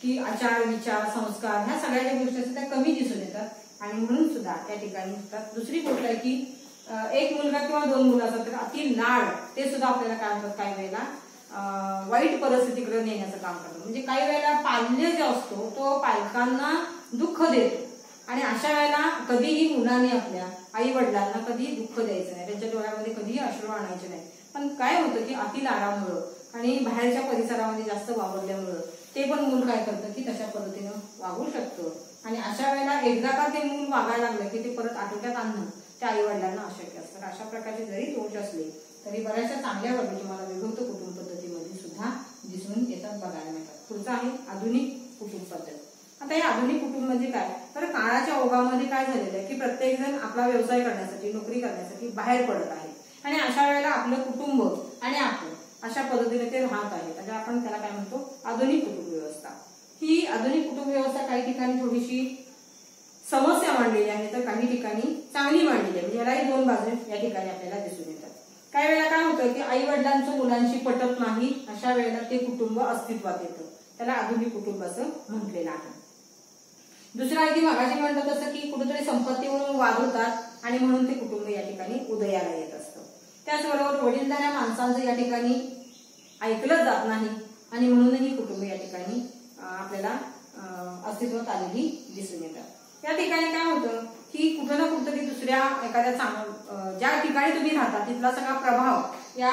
की आचार विचार संस्कार ह्या सगळ्या ज्या गोष्टी असतात त्या कमी दिसून येतात. आणि म्हणून सुद्धा त्या ठिकाणी होतात. दुसरी गोष्ट आहे की एक मुलगा किंवा दोन मुलं असतात तर अति लाड ते सुद्धा आपल्याला काय म्हणतात काही वेळेला वाईट परिस्थितीकडे नेण्याचं काम करतात. म्हणजे काही वेळेला पाल्य जो असतो तो पालकांना दुःख देतो आणि अशा वेळेला कधीही मुलाने आपल्या आई वडिलांना कधी दुःख द्यायचं नाही, त्यांच्या डोळ्यामध्ये कधीही अश्रू आणायचे नाही. पण काय होतं की अति लाडामुळं आणि बाहेरच्या परिसरामध्ये जास्त वावरल्यामुळं ते पण मूल काय करतं की तशा पद्धतीनं वागू शकतं. आणि अशा वेळेला एकदा का ते मूल वागायला लागलं की ते परत आटोक्यात आणणं त्या आई वडिलांना अशक्य असतं. अशा प्रकारचे जरी दोष असले तरी बऱ्याचशा चांगल्या बाबी तुम्हाला विभक्त कुटुंब पद्धतीमध्ये सुद्धा दिसून येतात, बघायला मिळतात. पुढचं आहे आधुनिक कुटुंब पद्धती. आता या आधुनिक कुटुंब म्हणजे काय, तर काळाच्या ओघामध्ये काय झालेलं आहे की प्रत्येक जण आपला व्यवसाय करण्यासाठी नोकरी करण्यासाठी बाहेर पडत आहे आणि अशा वेळेला आपलं कुटुंब आणि आपण अशा पद्धतीने ते राहत आहेत. म्हणजे आपण त्याला काय म्हणतो आधुनिक कुटुंब व्यवस्था. ही आधुनिक कुटुंब व्यवस्था काही ठिकाणी थोडीशी समस्या मांडलेली आहे तर काही ठिकाणी चांगली मांडलेली आहे. म्हणजे यालाही दोन बाजू या ठिकाणी आपल्याला दिसून येतात. काही वेळेला काय होतं की आई वडिलांचं मुलांशी पटत नाही, अशा वेळेला ते कुटुंब अस्तित्वात येतं, त्याला आधुनिक कुटुंब असं म्हटलेलं आहे. दुसरं आहे की मागाशी म्हणतात तसं की कुठेतरी संपत्तीवरून वाद होतात आणि म्हणून ते कुटुंब या ठिकाणी उदयाला येत असतं. त्याचबरोबर वडीलधाऱ्या माणसांचं या ठिकाणी ऐकलं जात नाही आणि म्हणूनही कुटुंब या ठिकाणी आपल्याला अस्तित्वात आलेली दिसून येतात. या ठिकाणी काय होतं की कुठं ना कुठंतरी दुसऱ्या एखाद्या ज्या ठिकाणी तुम्ही राहता तिथला सगळा प्रभाव या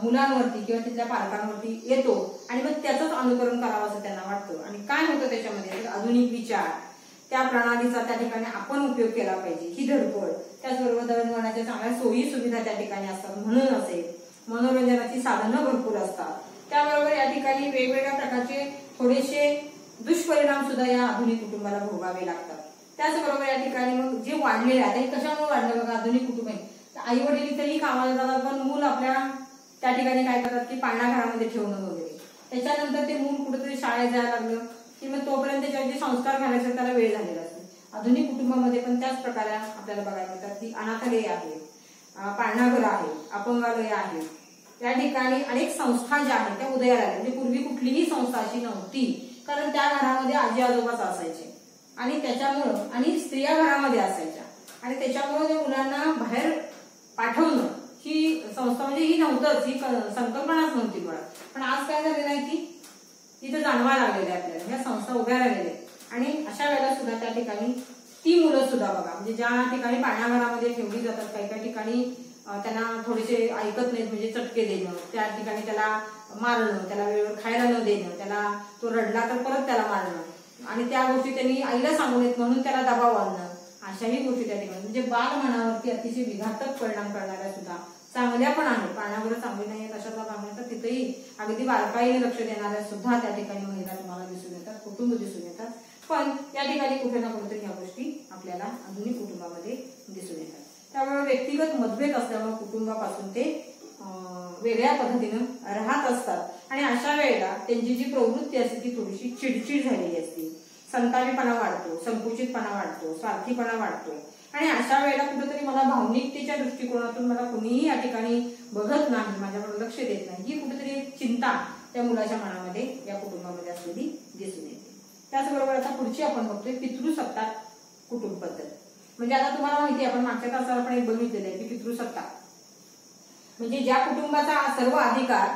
मुलांवरती किंवा तिथल्या पालकांवरती येतो आणि मग त्याचंच अनुकरण करावं असं त्यांना वाटतं. आणि काय होतं त्याच्यामध्ये आधुनिक विचार त्या प्रणालीचा त्या ठिकाणी आपण उपयोग केला पाहिजे ही धडपड. त्याचबरोबर दळणवळणाच्या चांगल्या सोयी सुविधा त्या ठिकाणी असतात म्हणून असेल, मनोरंजनाची साधनं भरपूर असतात. त्याबरोबर या ठिकाणी वेगवेगळ्या प्रकारचे थोडेसे दुष्परिणाम सुद्धा या आधुनिक कुटुंबाला भोगावे लागतात. त्याचबरोबर या ठिकाणी मग जे वाढलेले आहे ते कशामुळे वाढलं बघा, आधुनिक कुटुंब आहे तर आई वडील इथेही कामाला जातात पण मूल आपल्या त्या ठिकाणी काय करतात की पाळणा घरामध्ये ठेवणं वगैरे. त्याच्यानंतर ते मूल कुठेतरी शाळेत जायला लागलं की मग तोपर्यंत त्याच्यावर जे संस्कार घालायचे त्याला वेळ झालेला असतो. आधुनिक कुटुंबामध्ये पण त्याच प्रकारे आपल्याला बघायला मिळतात की अनाथालय आहे, पाळणाघर आहे, अपंगालय आहे. त्या ठिकाणी अनेक संस्था ज्या आहेत त्या उदयाला आल्या. म्हणजे पूर्वी कुठलीही संस्था अशी नव्हती, कारण त्या घरामध्ये आजी आजोबाच असायचे आणि त्याच्यामुळं आणि स्त्रिया घरामध्ये असायच्या आणि त्याच्यामुळे त्या मुलांना बाहेर पाठवणं ही संस्था म्हणजे ही नव्हतंच, ही संकल्पनाच नव्हती मुळात. पण आज काय झालेलं आहे की तिथं जाणवायला लागलेलं आहे आपल्याला, ह्या संस्था उभ्या राहिलेल्या आहेत. आणि अशा वेळेला सुद्धा त्या ठिकाणी ती मुलं सुद्धा बघा, म्हणजे ज्या ठिकाणी पाळण्याघरामध्ये ठेवली जातात, काही काही ठिकाणी त्यांना थोडेसे ऐकत नाहीत म्हणजे चटके देणं, त्या ठिकाणी त्याला मारणं, त्याला वेळेवर खायला न देणं, त्याला तो रडला तर परत त्याला मारणं, आणि त्या गोष्टी त्यांनी आईला सांगू नयेत म्हणून त्याला दबाव आणणं, अशाही गोष्टी त्या ठिकाणी म्हणजे बालमनावरती अतिशय विघातक परिणाम करणाऱ्या सुद्धा चांगल्या पण आहेत. पाळण्याघरं चांगली नाही आहेत अशातला भाग नाही, तर तिथेही अगदी बारकाईने लक्ष देणाऱ्या सुद्धा त्या ठिकाणी महिला तुम्हाला दिसून येतात, कुटुंब दिसून येतात. पण या ठिकाणी कुठे ना कुठेतरी ह्या गोष्टी आपल्याला आधुनिक कुटुंबामध्ये दिसून येतात. त्यामुळे व्यक्तिगत मतभेद असल्यामुळे कुटुंबापासून ते वेगळ्या पद्धतीनं राहत असतात. आणि अशा वेळेला त्यांची जी प्रवृत्ती असते ती थोडीशी चिडचिड झालेली असते, संतापेपणा वाढतो, संकुचितपणा वाढतो, स्वार्थीपणा वाढतो. आणि अशा वेळेला कुठेतरी मला भावनिकतेच्या दृष्टिकोनातून मला कुणीही या ठिकाणी बघत नाही, माझ्याकडे लक्ष देत नाही, ही कुठेतरी एक चिंता त्या मुलाच्या मनामध्ये या कुटुंबामध्ये असलेली दिसून येते. त्याचबरोबर आता पुढची आपण बघतोय पितृसत्ता कुटुंब पद्धत. म्हणजे आता तुम्हाला माहिती आहे, आपण मागच्या तासाला पण एक बघितलेलं आहे की पितृसत्ता म्हणजे ज्या कुटुंबाचा सर्व अधिकार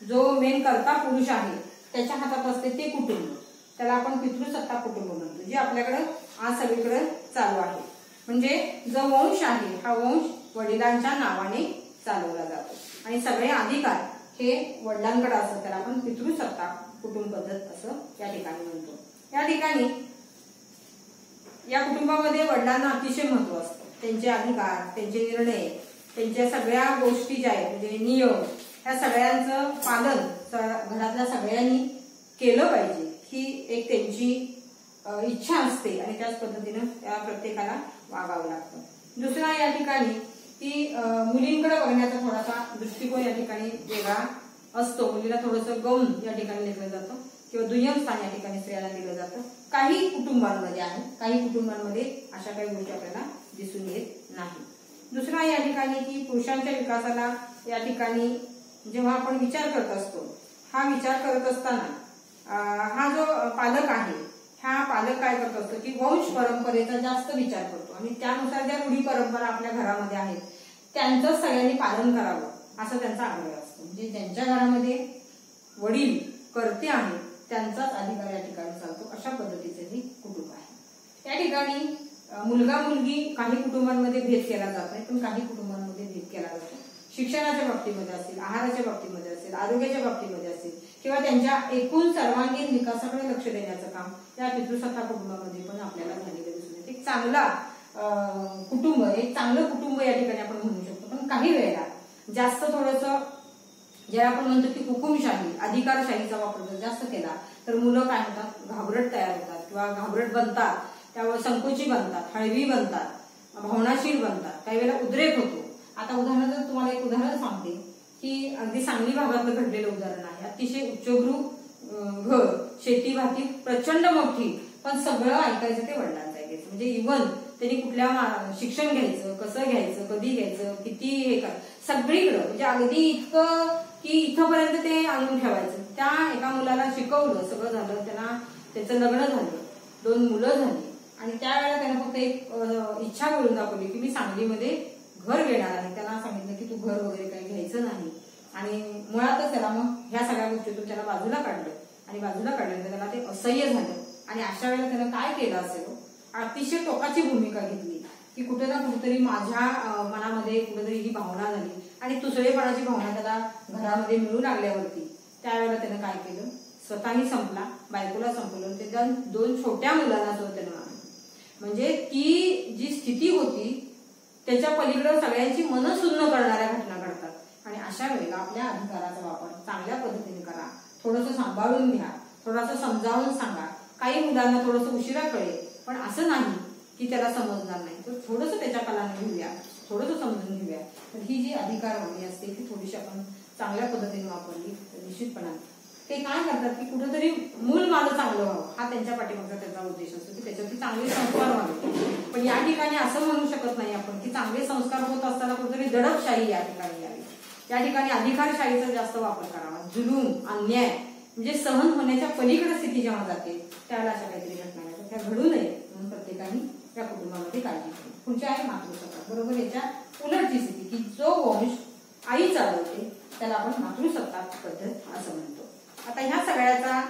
जो मेन कर्ता पुरुष आहे त्याच्या हातात असते ते कुटुंब, त्याला आपण पितृसत्ता कुटुंब म्हणतो, जे आपल्याकडे आज सगळीकडे चालू आहे. म्हणजे जो वंश आहे हा वंश वडिलांच्या नावाने चालवला जातो आणि सगळे अधिकार हे वडिलांकडे असतात, त्याला आपण पितृसत्ता कुटुंब पद्धत असं या ठिकाणी म्हणतो. या ठिकाणी या कुटुंबामध्ये वडिलांना अतिशय महत्व असतं, त्यांचे अधिकार, त्यांचे निर्णय, त्यांच्या सगळ्या गोष्टी ज्या आहेत म्हणजे नियम, ह्या सगळ्यांचं पालन घरातल्या सगळ्यांनी केलं पाहिजे, ही एक त्यांची इच्छा असते आणि त्याच पद्धतीनं त्या प्रत्येकाला वागावं लागतं. दुसरा या ठिकाणी की मुलींकडे बघण्याचा थोडासा दृष्टिकोन या ठिकाणी वेगळा असतो. मुलीला थोडंसं गौण या ठिकाणी लेखलं जातं किंवा दुय्यम स्थान या ठिकाणी स्त्रियांना दिलं जातं. काही कुटुंबांमध्ये आहे, काही कुटुंबांमध्ये अशा काही गोष्टी आपल्याला दिसून येत नाही. दुसरा या ठिकाणी की पुरुषांच्या विकासाला या ठिकाणी जेव्हा आपण विचार करत असतो, हा विचार करत असताना हा जो पालक आहे, हा पालक काय करत असतो की वंश परंपरेचा जास्त विचार करतो आणि त्यानुसार ज्या रूढी परंपरा आपल्या घरामध्ये आहेत त्यांचं सगळ्यांनी पालन करावं असा त्यांचा आग्रह असतो. म्हणजे ज्यांच्या घरामध्ये वडील कर्ते आहेत त्यांचाच अधिकार या ठिकाणी चालतो, अशा पद्धतीचे हे कुटुंब आहे. या ठिकाणी मुलगा मुलगी काही कुटुंबांमध्ये भेद केला जात नाही, पण काही कुटुंबांमध्ये भेद केला जातो. शिक्षणाच्या बाबतीमध्ये असेल, आहाराच्या बाबतीमध्ये असेल, आरोग्याच्या बाबतीमध्ये असेल किंवा त्यांच्या एकूण सर्वांगीण विकासाकडे लक्ष देण्याचं काम या पितृसत्ता कुटुंबामध्ये पण आपल्याला झालेलं दिसून येते. एक चांगला कुटुंब, एक चांगलं कुटुंब या ठिकाणी आपण म्हणू शकतो. पण काही वेळेला जास्त थोडंसं जे आपण म्हणतो की हुकुमशाही, अधिकारशाहीचा वापर जर जास्त केला तर मुलं काय होतात, घाबरट तयार होतात किंवा घाबरट बनतात, त्यावर संकोची बनतात, हळवी बनतात, भावनाशील बनतात, काही वेळेला उद्रेक होतो. आता उदाहरणार्थ तुम्हाला एक उदाहरण सांगते की अगदी सांगली भागातलं घडलेलं उदाहरण आहे. अतिशय उच्चभ्रू घर, शेती भाती प्रचंड मोठी, पण सगळं ऐकायचं ते वडिलांचं ऐकायचं. म्हणजे इव्हन त्यांनी कुठल्या शिक्षण घ्यायचं, कसं घ्यायचं, कधी घ्यायचं, किती हे कर, सगळीकडं म्हणजे अगदी इतकं की इथंपर्यंत ते आणून ठेवायचं. त्या एका मुलाला शिकवलं, सगळं झालं, त्यांना त्याचं लग्न झालं, 2 मुलं झाली आणि त्यावेळेला त्यानं फक्त एक इच्छा बोलून दाखवली की मी सांगलीमध्ये घर घेणार आहे. त्याला सांगितलं की तू घर वगैरे काही घ्यायचं नाही आणि मुळातच त्याला मग ह्या सगळ्या गोष्टीतून त्याला बाजूला काढलं आणि बाजूला काढल्यानंतर त्याला ते असह्य झालं. आणि अशा वेळेला त्यानं काय केलं असेल, अतिशय टोकाची भूमिका घेतली की कुठे ना कुठेतरी माझ्या मनामध्ये कुठेतरी ही भावना झाली आणि दुसरेपणाची भावना त्याला घरामध्ये मिळू लागल्यावरती त्यावेळेला त्यानं काय केलं, स्वतःही संपला, बायकोला संपवलं, त्याच्या 2 छोट्या मुलांना सुद्धा त्यानं मारलं. म्हणजे ती जी स्थिती होती त्याच्या पलीकडे सगळ्यांची मन सुन्न करणाऱ्या घटना घडतात. आणि अशा वेळेला आपल्या अधिकाराचा वापर चांगल्या पद्धतीने करा, थोडंसं सांभाळून घ्या, थोडंसं समजावून सांगा. काही मुलांना थोडंसं उशिरा कळेल, पण असं नाही की त्याला समजणार नाही, तर थोडंसं त्याच्या कलाने घेऊया, थोडंसं समजून घेऊया. तर ही जी अधिकारवाणी असते ती थोडीशी आपण चांगल्या पद्धतीने वापरली तर निश्चितपणाने ते काय करतात की कुठेतरी मूल माझं चांगलं व्हावं हा त्यांच्या पाठीमागचा त्यांचा उद्देश असतो की त्याच्यावरती चांगले संस्कार व्हावे. पण या ठिकाणी असं म्हणू शकत नाही आपण की चांगले संस्कार होत असताना कुठेतरी दडपशाही या ठिकाणी यावी. या ठिकाणी अधिकारशाहीचा जास्त वापर करावा. जुलूम, अन्याय म्हणजे सहन होण्याच्या पलीकडे स्थिती जेव्हा जाते त्यावेळेला अशा काहीतरी घटना घडतात, त्या घडू नये म्हणून प्रत्येकाने या कुटुंबामध्ये काळजी घेते. पुढचे आहे मातृसत्ताक. बरोबर याच्या उलटची स्थिती की जो वंश आई चालवते त्याला आपण मातृसत्ताक पद्धत असं म्हणतो. आता ह्या सगळ्याचा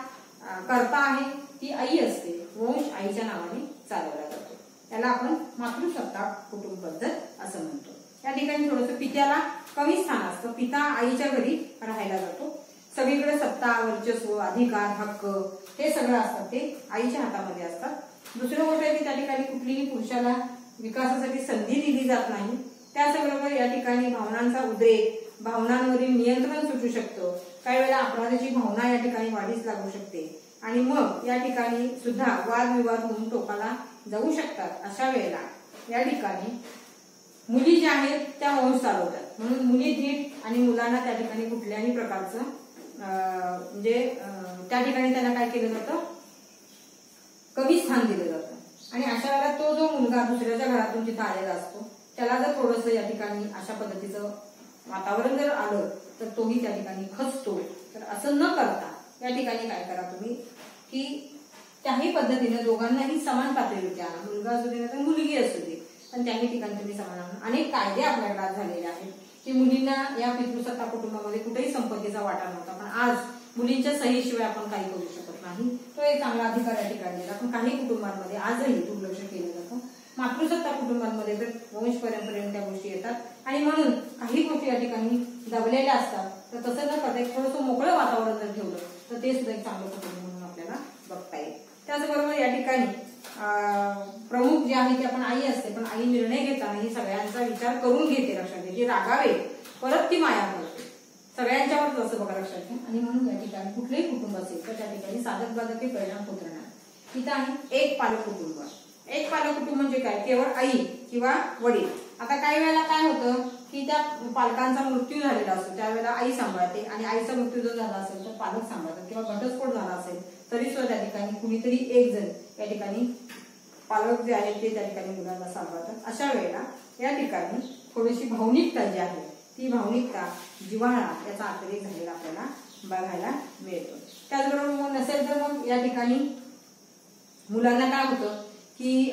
कर्ता आहे ती आई असते, वंश आईच्या नावाने चालवला जातो, त्याला आपण मातृसत्ताक कुटुंब पद्धत असं म्हणतो. या ठिकाणी थोडंसं पित्याला कमी स्थान असतं, पिता आईच्या घरी राहायला जातो, सगळीकडे सत्ता वर्चस्व अधिकार हक्क हे सगळं असतात ते आईच्या हातामध्ये असतात. दुसरं गोष्ट आहे की त्या ठिकाणी कुठलीही पुरुषाला विकासासाठी संधी दिली जात नाही. त्याचबरोबर या ठिकाणी भावनांचा उद्रेक, भावनांवरील नियंत्रण सुटू शकतं, काही वेळेला अपराधाची भावना या ठिकाणी वाढीस लागू शकते आणि मग या ठिकाणी सुद्धा वादविवाद होऊन टोकाला जाऊ शकतात. अशा वेळेला या ठिकाणी मुली ज्या आहेत त्या वंश चालवतात, म्हणून मुली धीट आणि मुलांना त्या ठिकाणी कुठल्याही प्रकारचं म्हणजे त्या ठिकाणी त्यांना काय केलं जातं, कमी स्थान दिलं जातं. आणि अशा वेळेला तो जो मुलगा दुसऱ्याच्या घरातून तिथं आलेला असतो त्याला जर थोडंसं या ठिकाणी अशा पद्धतीचं वातावरण जर आलं तर तोही त्या ठिकाणी खचतो. तर असं न करता या ठिकाणी काय करा तुम्ही की त्याही पद्धतीने दोघांनाही समान पातळीवर द्या, मुलगा असू दे तर मुलगी असू दे, पण त्याही ठिकाणी तुम्ही समान. अनेक कायदे आपल्याकडे झालेले आहेत की मुलींना या पितृसत्ताक कुटुंबामध्ये कुठेही संपत्तीचा वाटा नव्हता, पण आज मुलींच्या सहीशिवाय आपण काही करू शकत नाही. तो एक चांगला अधिकार या ठिकाणी दिला, पण काही कुटुंबांमध्ये आजही दुर्लक्ष केलं जातं. मातृसत्ताक कुटुंबांमध्ये तर वंश परंपरेने त्या गोष्टी येतात आणि म्हणून काही गोष्टी या ठिकाणी दबलेल्या असतात. तर तसं न करता एक थोडंसं मोकळं वातावरण जर ठेवलं तर ते सुद्धा एक चांगलं कुटुंब म्हणून आपल्याला बघता येईल. त्याचबरोबर या ठिकाणी प्रमुख जे आहे ते आपण आई असते, पण आई निर्णय घेताना ही सगळ्यांचा विचार करून घेते, लक्षात घ्यायची, रागावे परत ती माया करते, सगळ्यांच्यावर असं बघा लक्षात घ्या. आणि म्हणून या ठिकाणी कुठलेही कुटुंब असेल तर त्या ठिकाणी साधक बाधक परिणाम होत राहणार. इथं आहे एक पालक कुटुंब. एक पालक कुटुंब म्हणजे काय, केवळ आई किंवा वडील. आता काही वेळेला काय होतं की त्या पालकांचा मृत्यू झालेला असतो त्यावेळेला आई सांभाळते आणि आईचा मृत्यू जर झाला असेल तर पालक सांभाळतात, किंवा घटस्फोट झाला असेल तरी सुद्धा त्या ठिकाणी कुणीतरी एक जण या ठिकाणी पालक जे आहेत ते त्या ठिकाणी मुलांना सांभाळतात. अशा वेळेला या ठिकाणी थोडीशी भावनिकता जी आहे ती भावनिकता जिव्हाळा याचा अतिरेक झालेला आपल्याला बघायला मिळतो. त्याचबरोबर मग नसेल तर मग या ठिकाणी मुलांना काय होतं की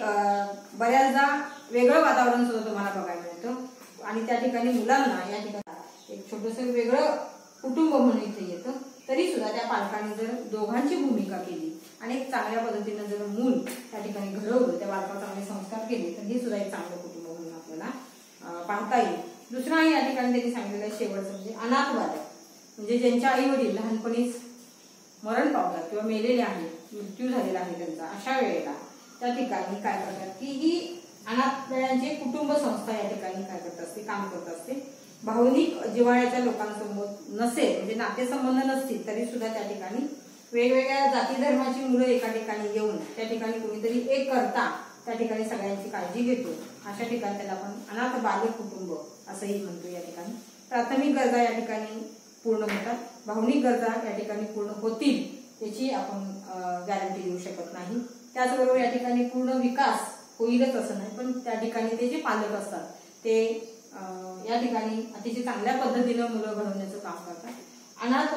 बऱ्याचदा वेगळं वातावरण सुद्धा तुम्हाला बघायला मिळतं आणि त्या ठिकाणी मुलांना या ठिकाणी एक छोटंसं वेगळं कुटुंब म्हणून इथे येतं. तरी सुद्धा त्या पालकांनी जर दोघांची भूमिका केली आणि एक चांगल्या पद्धतीने जर मूल त्या ठिकाणी घडवलं, त्या बालकाला चांगले संस्कार केले तर हे सुद्धा एक चांगलं कुटुंब म्हणून आपल्याला पाहता येईल. दुसरं या ठिकाणी त्यांनी सांगितलेलं आहे शेवटचं म्हणजे अनाथ बालक, म्हणजे ज्यांच्या आई वडील लहानपणीच मरण पावतात किंवा मेलेले आहेत, मृत्यू झालेला आहे त्यांचा. अशा वेळेला त्या ठिकाणी काय करतात की ही अनाथ कुटुंब संस्था या ठिकाणी काय करत असते, काम करत असते. भावनिक जिव्हाळ्याच्या लोकांसमोर नसेल म्हणजे नातेसंबंध नसतील तरी सुद्धा त्या ठिकाणी वेगवेगळ्या जाती धर्माची मुलं एका ठिकाणी येऊन त्या ठिकाणी कोणीतरी एक करता त्या ठिकाणी सगळ्यांची काळजी घेतो. अशा ठिकाणी त्याला आपण अनाथ बालक कुटुंब असंही म्हणतो. या ठिकाणी प्राथमिक गरजा या ठिकाणी पूर्ण होतात, भावनिक गरजा या ठिकाणी पूर्ण होतील याची आपण गॅरंटी देऊ शकत नाही. त्याचबरोबर या ठिकाणी पूर्ण विकास होईलच असं नाही, पण त्या ठिकाणी ते जे पालक असतात ते या ठिकाणी अतिशय चांगल्या पद्धतीनं मुलं घडवण्याचं काम करतात. अनाथ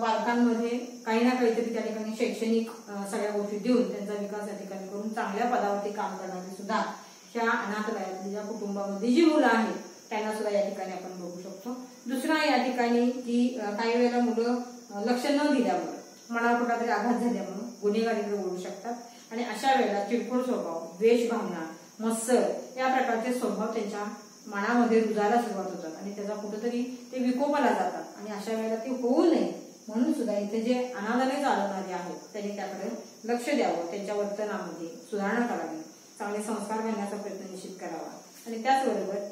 बालकांमध्ये काही ना काहीतरी त्या ठिकाणी शैक्षणिक सगळ्या गोष्टी देऊन त्यांचा विकास या ठिकाणी करून चांगल्या पदावरती काम करणारे सुद्धा ह्या अनाथ ज्या कुटुंबामध्ये जी मुलं आहेत त्यांना सुद्धा या ठिकाणी आपण बघू शकतो. दुसरा या ठिकाणी की काही वेळेला मुलं लक्ष न दिल्यामुळे मनावर कुठलातरी आघात झाल्यामुळे गुन्हेगारीकडे वळू शकतात आणि अशा वेळेला चिडखोड स्वभाव, द्वेष भावना, मत्सर या प्रकारचे स्वभाव त्यांच्या मनामध्ये रुजायला सुरुवात होतात आणि त्याचा कुठेतरी ते विकोपाला जातात आणि अशा वेळेला ते होऊ नये म्हणून सुद्धा इथे जे अनाथालय चालवणारे आहेत त्यांनी त्याकडे लक्ष द्यावं, त्यांच्या वर्तनामध्ये सुधारणा करावी, चांगले संस्कार घालण्याचा प्रयत्न निश्चित करावा आणि त्याचबरोबर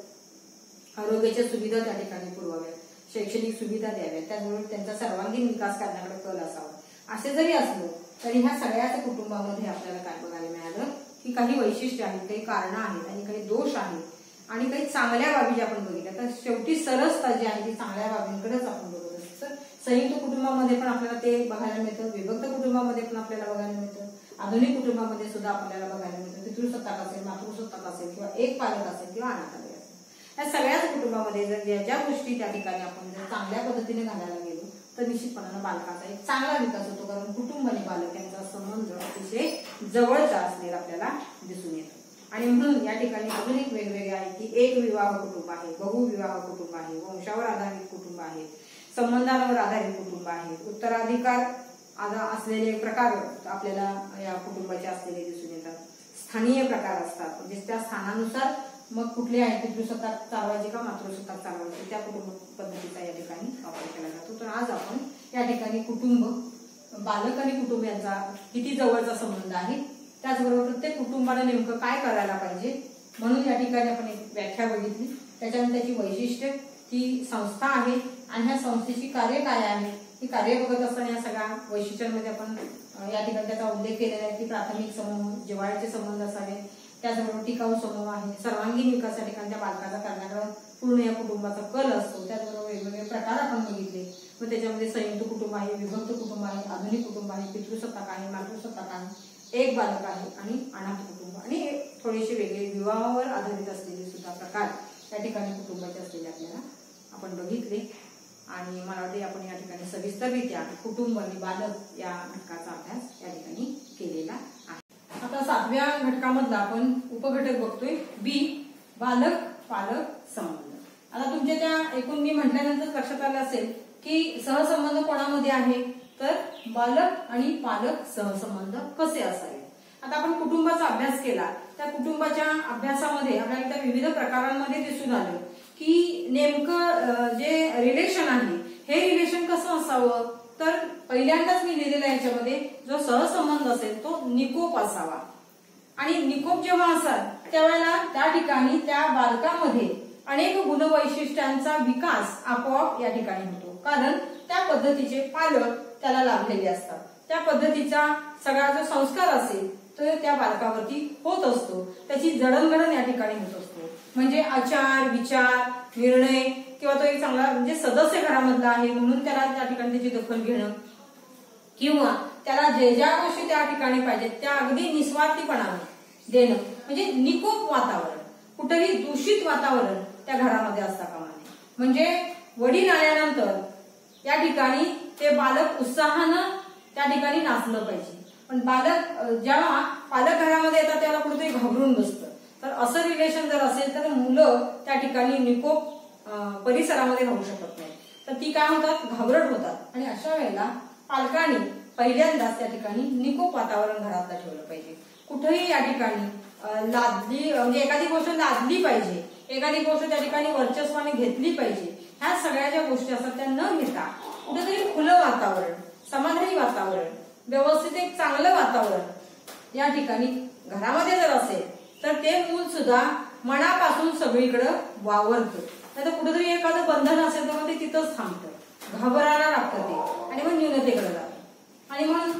आरोग्याच्या सुविधा त्या ठिकाणी पुरवाव्यात, शैक्षणिक सुविधा द्याव्यात, त्याचबरोबर त्यांचा सर्वांगीण विकास करण्याकडे कल असावा. असे जरी असलो तरी ह्या सगळ्याच कुटुंबामध्ये आपल्याला काय बघायला मिळालं की काही वैशिष्ट्य आहेत, काही कारणं आहेत आणि काही दोष आहेत आणि काही चांगल्या बाबी ज्या आपण बघितल्या. तर शेवटी सरसता जी आहे ती चांगल्या बाबींकडेच आपण बघत असतो. संयुक्त कुटुंबामध्ये पण आपल्याला ते बघायला मिळतं, विभक्त कुटुंबामध्ये पण आपल्याला बघायला मिळतं, आधुनिक कुटुंबामध्ये सुद्धा आपल्याला बघायला मिळतं. पितृसत्ताक असेल, मातृसत्ताक असेल किंवा एक पालक असेल किंवा अनाथालय असेल, या सगळ्याच कुटुंबामध्ये जर ज्या गोष्टी त्या ठिकाणी आपण जर चांगल्या पद्धतीने घालायला गेलो तर निश्चितपणानं बालकाचा एक चांगला विकास होतो, कारण कुटुंब आणि बालक यांचा संबंध अतिशय जवळचा असलेला आपल्याला दिसून येतो. आणि म्हणून या ठिकाणी अजून एक वेगवेगळे आहे की एक विवाह कुटुंब आहे, बहुविवाह कुटुंब आहे, वंशावर आधारित कुटुंब आहे, संबंधांवर आधारित कुटुंब आहे, उत्तराधिकार असलेले प्रकार आपल्याला या कुटुंबाचे असलेले दिसून येतात, स्थानीय प्रकार असतात म्हणजे त्या स्थानानुसार मग कुठले आहे पितृसत्ताक चालवायचे का मातृसत्ताक चालवायचे त्या कुटुंब पद्धतीचा या ठिकाणी वापर केला जातो. तर आज आपण या ठिकाणी कुटुंब, बालक आणि कुटुंब यांचा किती जवळचा संबंध आहे, त्याचबरोबर प्रत्येक कुटुंबाला नेमकं काय करायला पाहिजे म्हणून या ठिकाणी आपण एक व्याख्या बघितली. त्याच्यानंतर त्याची वैशिष्ट्य, ती संस्था आहे आणि ह्या संस्थेची कार्य काय आहे, ही कार्य बघत असताना या सगळ्या वैशिष्ट्यांमध्ये आपण या ठिकाणी त्याचा उल्लेख केलेला आहे की प्राथमिक समूह, जिव्हाळ्याचे संबंध असावे, त्याचबरोबर टिकाऊ समूह आहे, सर्वांगीण विकास या ठिकाणी त्या बालकाचा करण्याकडे पूर्ण या कुटुंबाचा कल असतो. त्याचबरोबर वेगवेगळे प्रकार आपण बघितले. मग त्याच्यामध्ये संयुक्त कुटुंब आहे, विभक्त कुटुंब आहे, आधुनिक कुटुंब आहे, पितृसत्ताक आहे, मातृसत्ताक आहे, एक बालक आहे आणि अनाथ कुटुंब आणि थोडेसे वेगळे विवाहावर आधारित असलेले सुद्धा प्रकार या ठिकाणी कुटुंबाचे असलेले आपल्याला आपण बघितले. आणि मला वाटते आपण या ठिकाणी सविस्तररित्या कुटुंब आणि बालक या घटकाचा अभ्यास या ठिकाणी केलेला आहे. आता 7व्या घटकामधला आपण उपघटक बघतोय बी, बालक पालक संबंध. आता तुमच्या त्या एकूण मी म्हटल्यानंतर लक्षात आलं असेल की सहसंबंध कोणामध्ये आहे, तर बालक आणि पालक सहसंबंध कसे असावे. आता आपण कुटुंबाचा अभ्यास केला, त्या कुटुंबाच्या अभ्यासामध्ये आपल्याला त्या विविध प्रकारांमध्ये दिसून आलं की नेमकं जे रिलेशन आहे हे रिलेशन कसं असावं. तर पहिल्यांदाच मी लिहिलेला याच्यामध्ये जो सहसंबंध असेल तो निकोप असावा आणि निकोप जेव्हा असाल त्यावेळेला त्या ठिकाणी त्या बालकामध्ये अनेक गुणवैशिष्ट्यांचा विकास आपोआप या ठिकाणी होतो, कारण त्या पद्धतीचे पालक त्याला लाभलेले असतात. त्या पद्धतीचा सगळा जो संस्कार असेल तो त्या बालकावरती होत असतो, त्याची जडणघडण या ठिकाणी होत असतो. म्हणजे आचार विचार निर्णय किंवा तो एक चांगला म्हणजे सदस्य घरामधला आहे म्हणून त्याला त्या ठिकाणी त्याची दखल घेणं किंवा त्याला जे ज्या गोष्टी त्या ठिकाणी पाहिजेत त्या अगदी निस्वार्थीपणाने देणं म्हणजे निकोप वातावरण, कुठेही दूषित वातावरण त्या घरामध्ये असता कामा नये. म्हणजे वडील आल्यानंतर या ठिकाणी ते बालक उत्साहानं त्या ठिकाणी नाचलं पाहिजे, पण बालक जेव्हा पालक घरामध्ये येतात त्याला कुठेतरी घाबरून बसतं. तर असं रिलेशन जर असेल तर मुलं त्या ठिकाणी निकोप परिसरामध्ये राहू शकत नाही, तर ती काय होतात, घाबरट होतात. आणि अशा वेळेला पालकांनी पहिल्यांदाच त्या ठिकाणी निकोप वातावरण घरातलं ठेवलं पाहिजे. कुठेही या ठिकाणी लादली म्हणजे एखादी गोष्ट लादली पाहिजे, एखादी गोष्ट त्या ठिकाणी वर्चस्वाने घेतली पाहिजे, ह्या सगळ्या ज्या गोष्टी असतात त्या न घेता कुठेतरी खुलं वातावरण, समाधानी वातावरण, व्यवस्थित एक चांगलं वातावरण या ठिकाणी घरामध्ये जर असेल तर ते मूल सुद्धा मनापासून सगळीकडे वावरतं. नाही तर कुठेतरी एखादं बंधन असेल तर मग ते तिथंच थांबतं, घाबरायला लागतं ते आणि मग न्यूनतेकडे जातं. आणि म्हणून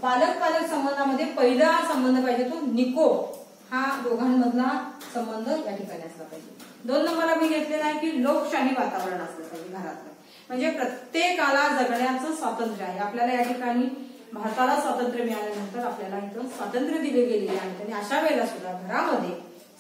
बालक पालक संबंधामध्ये पहिला संबंध पाहिजे तो निकोप, हा दोघांमधला संबंध या ठिकाणी असला पाहिजे. 2 नंबरला मी घेतलेला आहे की लोकशाही वातावरण असलं पाहिजे घरातलं. म्हणजे प्रत्येकाला जगण्याचं स्वातंत्र्य आहे. आपल्याला या ठिकाणी भारताला स्वातंत्र्य मिळाल्यानंतर आपल्याला इथं स्वातंत्र्य दिले गेलेले आहे आणि अशा वेळेला सुद्धा घरामध्ये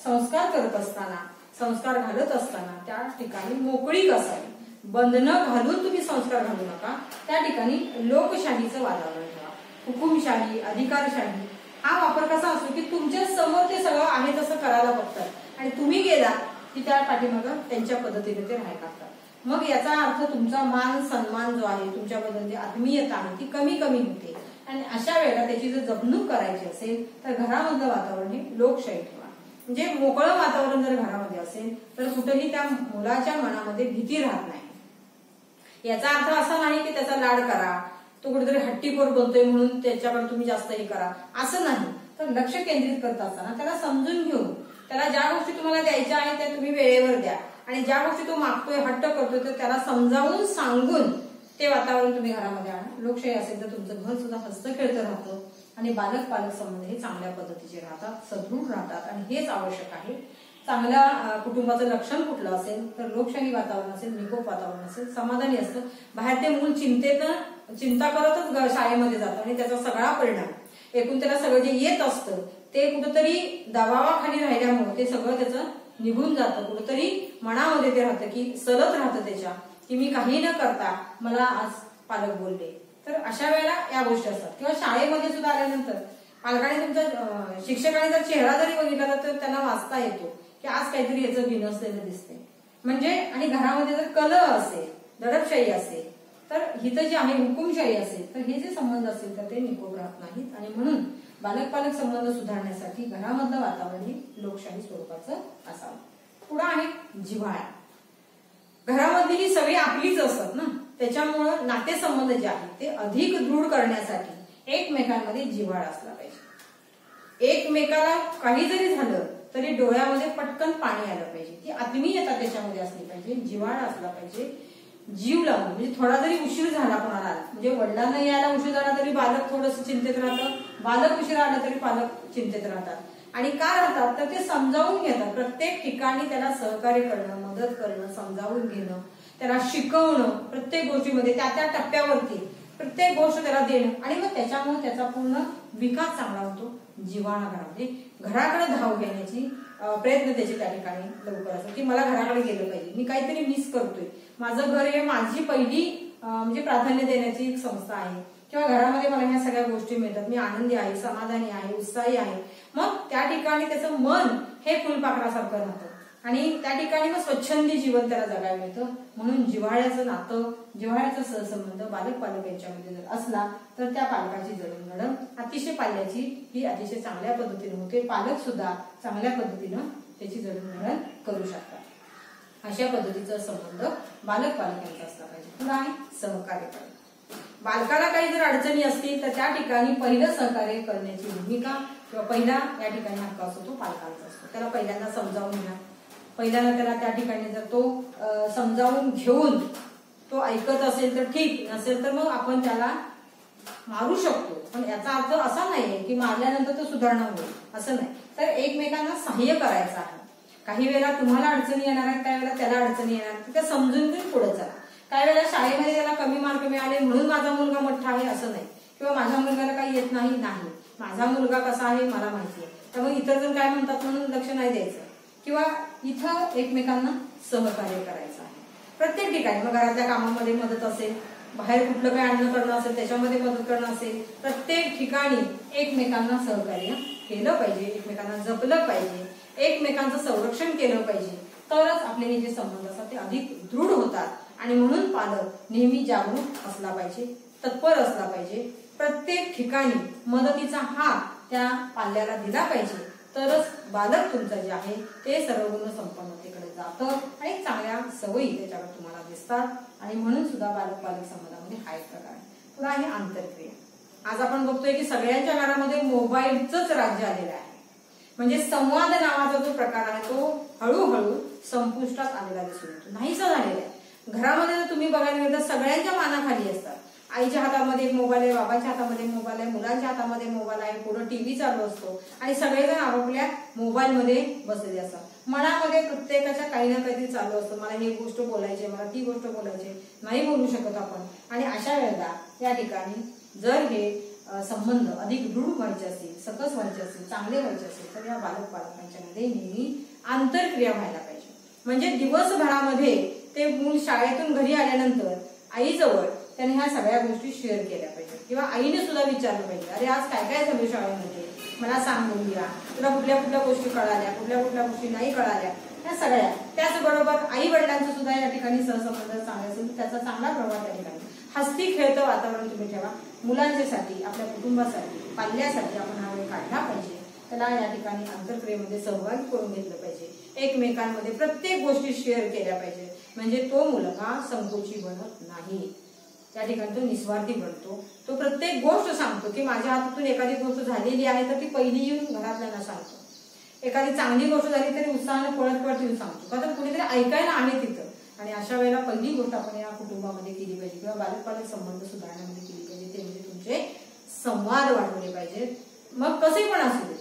संस्कार करत असताना, संस्कार घालत असताना त्या ठिकाणी मोकळीक असावी. बंधनं घालून तुम्ही संस्कार घालू नका. त्या ठिकाणी लोकशाहीचं वातावरण ठेवा. हुकुमशाही, अधिकारशाही हा वापर कसा असतो की तुमच्या समोर ते सगळं आहे तसं करायला बघतात आणि तुम्ही गेला की त्या पाठीमागं त्यांच्या पद्धतीने ते राहायला लागतात. मग याचा अर्थ तुमचा मान सन्मान जो आहे, तुमच्याबद्दल जी आत्मीयता आहे ती कमी कमी होते. आणि अशा वेळेला त्याची जर जपणूक करायची असेल तर घरामधलं वातावरण हे लोकशाही ठेवा. म्हणजे मोकळं वातावरण जर घरामध्ये असेल तर कुठेही त्या मुलाच्या मनामध्ये भीती राहत नाही. याचा अर्थ असा नाही की त्याचा लाड करा, तो कुठेतरी हट्टीखोर बनतोय म्हणून त्याच्याकडे तुम्ही जास्त हे करा, असं नाही. तर लक्ष केंद्रित करत असताना त्याला समजून घेऊन त्याला ज्या गोष्टी तुम्हाला द्यायच्या आहेत त्या तुम्ही वेळेवर द्या आणि ज्या गोष्टी तो मागतोय हट्ट करतोय तर त्याला समजावून सांगून ते वातावरण तुम्ही घरामध्ये आणा. लोकशाही असेल तर तुमचं घर सुद्धा हस्तखेळतं राहतं आणि बालक पालक संबंध हे चांगल्या पद्धतीचे राहतात, सदृढ राहतात आणि हेच आवश्यक आहे. चांगल्या कुटुंबाचं लक्षण कुठलं असेल तर लोकशाही वातावरण असेल, निकोप वातावरण असेल, समाधानी असतं. बाहेर ते मूल चिंता करतच शाळेमध्ये जातं आणि त्याचा सगळा परिणाम एकूण त्याला सगळं जे येत असतं ते कुठंतरी दबावाखाली राहिल्यामुळे ते सगळं त्याचं निघून जातं. कुठंतरी मनामध्ये ते राहतं की सलत राहतं त्याच्या की मी काही न करता मला आज पालक बोलले. तर अशा वेळेला या गोष्टी असतात. किंवा शाळेमध्ये सुद्धा आल्यानंतर पालकाने तुमचा शिक्षकाने जर चेहरा जरी बघितला तर त्यांना वाचता येतो की आज काहीतरी याचं बिनसलेलं दिसते. म्हणजे आणि घरामध्ये जर कलह असेल, दडपशाही असेल, तर हिथं जे आहे हुकुमशाही असेल, तर हे जे संबंध असतील तर ते निकोप राहत नाहीत. आणि म्हणून बालक पालक संबंध सुधारण्यासाठी घरामधलं वातावरण हे लोकशाही स्वरूपाचं असावं. पुढे आहे जिव्हाळा. घरामधली ही सगळी आपलीच असतात ना, त्याच्यामुळं नातेसंबंध जे आहेत ते अधिक दृढ करण्यासाठी एकमेकांमध्ये जिव्हाळा असला पाहिजे. एकमेकाला काही जरी झालं तरी डोळ्यामध्ये पटकन पाणी आलं पाहिजे, ती आत्मीयता त्याच्यामध्ये असली पाहिजे, जिव्हाळा असला पाहिजे. जीव लावून म्हणजे थोडा जरी उशीर झाला कोणाला, म्हणजे वडिलांना यायला उशीर झाला तरी बालक थोडंसं चिंतेत राहतं, बालक उशीर आला तरी पालक चिंतेत राहतात. आणि का राहतात तर ते समजावून घेतात. प्रत्येक ठिकाणी त्याला सहकार्य करणं, मदत करणं, समजावून घेणं, त्याला शिकवणं, प्रत्येक गोष्टीमध्ये त्या त्या टप्प्यावरती प्रत्येक गोष्ट त्याला देणं आणि मग त्याच्यामुळे त्याचा पूर्ण विकास चांगला होतो. जिव्हाळा घरामध्ये घराकडे धाव घेण्याची प्रयत्न त्याचे त्या ठिकाणी लवकर असतो की मला घराकडे गेलं पाहिजे, मी काहीतरी मिस करतोय, माझं घर हे माझी पहिली म्हणजे प्राधान्य देण्याची एक संस्था आहे किंवा घरामध्ये मला ह्या सगळ्या गोष्टी मिळतात, मी आनंदी आहे, समाधानी आहे, उत्साही आहे. मग त्या ठिकाणी त्याचं मन हे फुलपाखरासारखं राहतं आणि त्या ठिकाणी मग स्वच्छंदी जीवन त्याला जगायला मिळतं. म्हणून जिव्हाळ्याचं नातं, जिव्हाळ्याचा सहसंबंध बालक पालक यांच्यामध्ये जर असला तर त्या पालकाची जडणघडण अतिशय पाल्याची ही अतिशय चांगल्या पद्धतीने होते. पालक सुद्धा चांगल्या पद्धतीनं त्याची जडणघडण करू शकतात. अशा पद्धतीचा संबंध बालक पालक यांचा असला पाहिजे. पुढे आहे सहकार्य करणे. बालकाला काही जर अडचणी असतील तर त्या ठिकाणी पहिलं सहकार्य करण्याची भूमिका किंवा पहिला या ठिकाणी हक्क असतो तो पालकांचा असतो. त्याला पहिल्यांदा समजावून घ्या, पहिल्यांदा त्याला त्या ठिकाणी जर तो समजावून घेऊन तो ऐकत असेल तर ठीक, नसेल तर मग आपण त्याला मारू शकतो. पण याचा अर्थ असा नाहीये की मारल्यानंतर तो सुधारणा होईल असं नाही. तर एकमेकांना सहाय्य करायचं आहे. काही वेळेला तुम्हाला अडचणी येणार आहेत, काही वेळेला त्याला अडचणी येणार, त्या समजून घेऊन पुढे चला. काही वेळेला शाळेमध्ये त्याला कमी मार्क मिळाले म्हणून माझा मुलगा मोठा आहे असं नाही, किंवा माझ्या मुलगाला काही येत नाही, माझा मुलगा कसा आहे मला माहिती आहे, त्यामुळे इतर जण काय म्हणतात म्हणून लक्ष नाही द्यायचं. किंवा इथं एकमेकांना सहकार्य करायचं आहे प्रत्येक ठिकाणी. मग घरातल्या कामामध्ये मदत असेल, बाहेर कुठलं काही अन्न करणं असेल त्याच्यामध्ये मदत करणं असेल, प्रत्येक ठिकाणी एकमेकांना सहकार्य केलं पाहिजे, एकमेकांना जपलं पाहिजे, एकमेकांचं संरक्षण केलं पाहिजे. तरच आपले हे जे संबंध असतात ते अधिक दृढ होतात. आणि म्हणून पालक नेहमी जागरूक असला पाहिजे, तत्पर असला पाहिजे. प्रत्येक ठिकाणी मदतीचा हात त्या पाल्याला दिला पाहिजे. तरच बालक तुमचं जे आहे ते सर्वगुण संपन्नतेकडे जातं आणि चांगल्या सवयी त्याच्याकडे तुम्हाला दिसतात. आणि म्हणून सुद्धा बालक पालक संबंधामध्ये हा एक प्रकार आहे. पुन्हा आहे आंतरक्रिया. आज आपण बघतोय की सगळ्यांच्या घरामध्ये मोबाईलचंच राज्य आलेलं आहे. म्हणजे संवाद नावाचा जो प्रकार आहे तो हळूहळू संपुष्टात आलेला दिसून येतो, नाहीसा झालेला आहे. घरामध्ये जर तुम्ही बघायला गेलं तर सगळ्यांच्या मानाखाली असतात. आईच्या हातामध्ये मोबाईल आहे, बाबाच्या हातामध्ये मोबाईल आहे, मुलांच्या हातामध्ये मोबाईल आहे, पुढे टीव्ही चालू असतो आणि सगळेजण आपापल्या मोबाईलमध्ये बसलेले असतात. मनामध्ये प्रत्येकाच्या काही ना काहीतरी चालू असतं, मला ही गोष्ट बोलायची, मला ती गोष्ट बोलायची, नाही बोलू शकत आपण. आणि अशा वेळेला या ठिकाणी जर हे संबंध अधिक दृढ व्हायचे असतील, सकस व्हायचे असतील, चांगले व्हायचे असतील तर या बालक पालकांच्यामध्ये नेहमी आंतरक्रिया व्हायला पाहिजे. म्हणजे दिवसभरामध्ये ते मूल शाळेतून घरी आल्यानंतर आईजवळ त्याने ह्या सगळ्या गोष्टी शेअर केल्या पाहिजेत. किंवा आईने सुद्धा विचारलं पाहिजे, अरे आज काय काय झालं शाळेमध्ये, मला सांगून द्या, तुला कुठल्या कुठल्या गोष्टी कळाल्या, कुठल्या कुठल्या गोष्टी नाही कळाल्या, ह्या सगळ्या. त्याचबरोबर आई वडिलांचं सुद्धा या ठिकाणी सहसंबंध चांगले असेल त्याचा चांगला प्रभाव त्या ठिकाणी. हसती खेळतं वातावरण तुम्ही ठेवा. मुलांच्यासाठी, आपल्या कुटुंबासाठी, पाल्यासाठी आपण हा वेळ काढला पाहिजे. त्याला या ठिकाणी आंतरक्रियेमध्ये सहभागी करून घेतलं पाहिजे. एकमेकांमध्ये प्रत्येक गोष्टी शेअर केल्या पाहिजे. म्हणजे तो मुलगा संकोची बनत नाही, त्या ठिकाणी तो निस्वार्थी बनतो. तो प्रत्येक गोष्ट सांगतो की माझ्या हातातून एखादी गोष्ट झालेली आहे तर ती पहिली येऊन घरातल्यांना सांगतो. एखादी चांगली गोष्ट झाली तरी उत्साहाने पळत येऊन सांगतो, का तर कुणीतरी ऐकायला आहे तिथं. आणि अशा वेळेला पहिली गोष्ट आपण या कुटुंबामध्ये केली पाहिजे किंवा बालक पालक संबंध सुधारण्यामध्ये केली पाहिजे ते म्हणजे तुमचे संवाद वाढवले पाहिजेत. मग कसे पण असू दे,